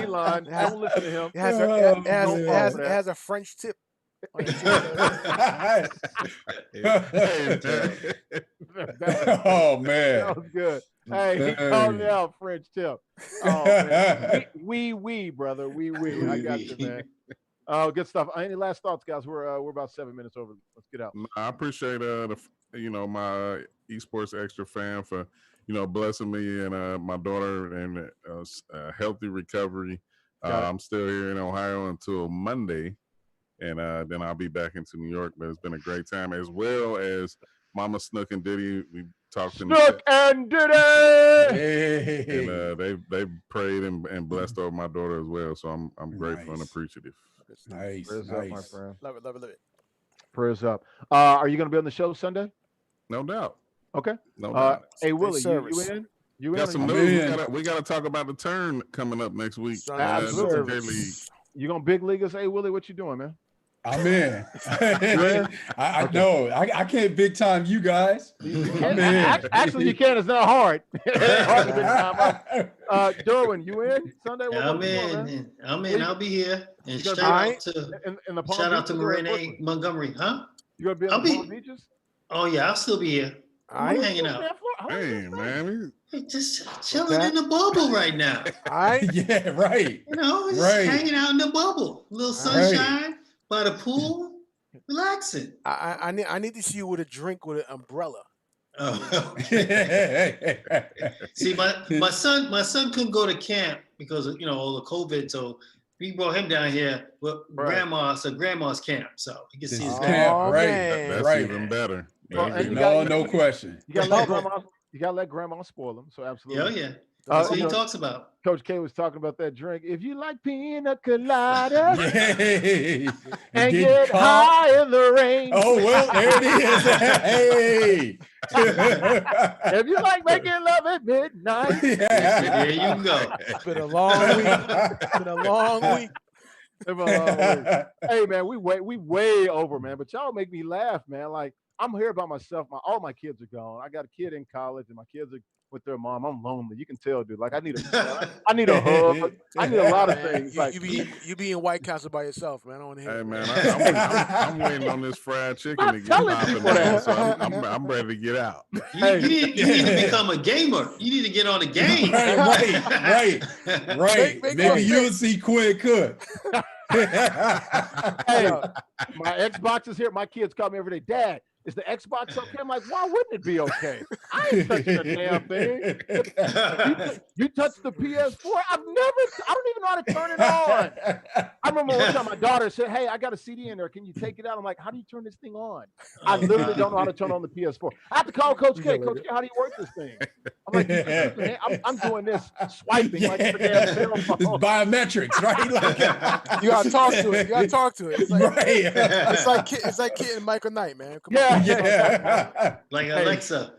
Don't listen to him. It has a French tip. Oh man, that was good. Hey, he called me out, French tip. Oh man, we brother, we. I got you, man. Oh, good stuff. Any last thoughts, guys? We're about 7 minutes over. Let's get out. I appreciate my esports extra fan for blessing me and my daughter and a healthy recovery. I'm still here in Ohio until Monday, and then I'll be back into New York. But it's been a great time, as well as Mama Snook and Diddy. We talked to Snook and Diddy, and they prayed and blessed over my daughter as well. So I'm grateful and appreciative. Nice, Prayers up, my friend. Love it. Prayers up. Are you going to be on the show Sunday? No doubt. Okay. No doubt. Hey Willie, you in? You got some news. We got to talk about the turn coming up next week. Absolutely. You gonna big league us? Hey Willie, what you doing, man? I'm in. I know. I can't big time you guys. I'm in. Actually, you can. It's not hard. It's hard to big time. Derwin, you in Sunday? I'm in. I'll be here. And shout out to Marine Montgomery, huh? You gonna be on the Palm Beaches? Oh yeah, I'll still be here. I'm hanging out. Hey man, just chilling in the bubble right now. Yeah, right. Just hanging out in the bubble. A little sunshine by the pool, relaxing. I need to see you with a drink with an umbrella. Oh. See, my son couldn't go to camp because of all the COVID, so we brought him down here with grandma's camp, so he can see his camp. That's even better. No question. You gotta let grandma spoil him. So absolutely. Oh yeah. That's what he talks about. Coach K was talking about that drink. If you like pina colada and get high in the rain. Oh well, there it is. Hey. If you like making love at midnight. There you go. It's been a long week. Hey man, we way over, man. But y'all make me laugh, man. Like I'm here by myself. All my kids are gone. I got a kid in college, and my kids are with their mom. I'm lonely. You can tell, dude. Like I need a hug. I need a lot of Man, things. Like you be in White Castle by yourself, man. I don't want to hear Hey it. man, I'm waiting on this fried chicken to get telling popping people now, that. so I'm ready to get out. You need to become a gamer. You need to get on the game. Right. Make Maybe your you'll see Quinn cook. hey, my Xbox is here. My kids call me every day. Dad, is the Xbox okay? I'm like, why wouldn't it be okay? I ain't touching a damn thing. You touched the PS4? I don't even know how to turn it on. I remember one time my daughter said, hey, I got a CD in there. Can you take it out? I'm like, how do you turn this thing on? I literally don't know how to turn on the PS4. I have to call Coach K. Coach K, how do you work this thing? I'm like, I'm doing this swiping like it's a damn cell phone. It's biometrics, right? Like, You gotta talk to it. You gotta talk to it. It's like, right. it's like Kid and Michael Knight, man. Come on. Like Alexa.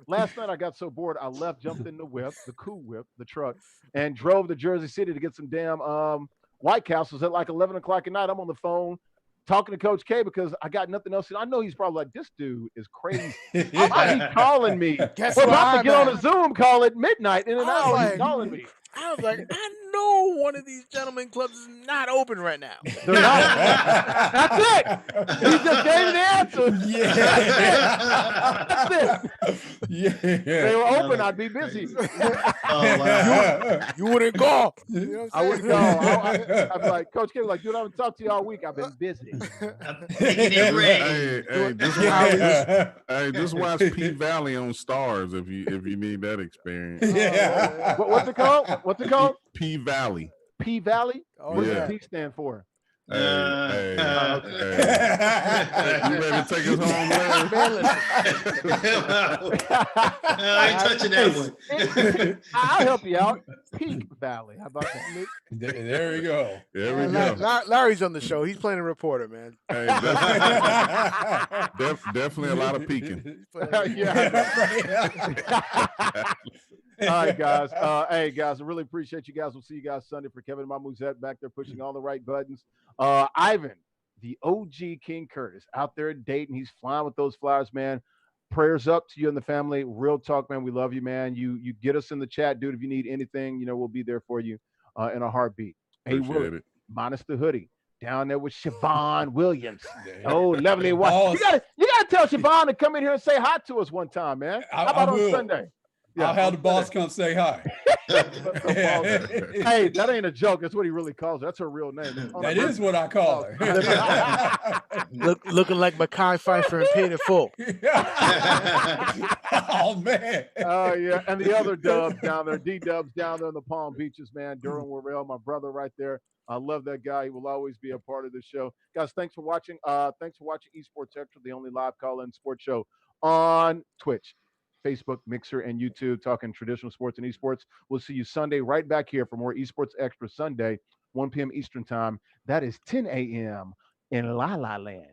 Last night I got so bored I left, jumped in the whip, the cool whip, the truck, and drove to Jersey City to get some damn White Castles at like 11 o'clock at night. I'm on the phone talking to Coach K because I got nothing else. I know he's probably like, this dude is crazy. Why he calling me? Guess We're where about to I'm get on at. a Zoom call at midnight in an I was hour. like- He's calling me. I was like, I know one of these gentlemen clubs is not open right now. They're not. That's it. He just gave me the answer. That's it. If they were open, I'd be busy. Oh, wow. You wouldn't call. You know what I I'm would saying? go. I'd be like, Coach K was like, dude, I haven't talked to you all week. I've been busy. I'm taking it ready. Just watch P Valley on Stars if you need that experience. What's it called? What's it called? P Valley. P Valley? Oh, What does yeah. the P stand for? Hey, okay. you ready to take us home, Larry? I ain't touching that one. I'll help you out. Peak Valley. How about that? There we go. There we go. Larry's on the show. He's playing a reporter, man. Hey, definitely a lot of peeking. All right, guys. Hey, guys, I really appreciate you guys. We'll see you guys Sunday for Kevin and Mamuzette back there pushing all the right buttons. Ivan, the OG King Curtis, out there at Dayton. He's flying with those Flyers, man. Prayers up to you and the family. Real talk, man. We love you, man. You get us in the chat, dude. If you need anything, we'll be there for you in a heartbeat. Hey, Will, minus the hoodie. Down there with Siobhan Williams. Oh, lovely wife. You gotta tell Siobhan to come in here and say hi to us one time, man. How about on Sunday? Yeah, I'll have the boss come say hi. Hey, that ain't a joke. That's what he really calls her. That's her real name. That is what I call her. Looking like Mackay Pfeiffer and paid in full. Oh, man. Oh, yeah. And the other Dubs down there, D-Dubs down there in the Palm Beaches, man. Durham Warrell, my brother right there. I love that guy. He will always be a part of the show. Guys, thanks for watching. Thanks for watching esportsXTRA, the only live call-in sports show on Twitch, Facebook, Mixer, and YouTube, talking traditional sports and esports. We'll see you Sunday right back here for more esportsXTRA Sunday, 1 p.m. Eastern time. That is 10 a.m. in La La Land.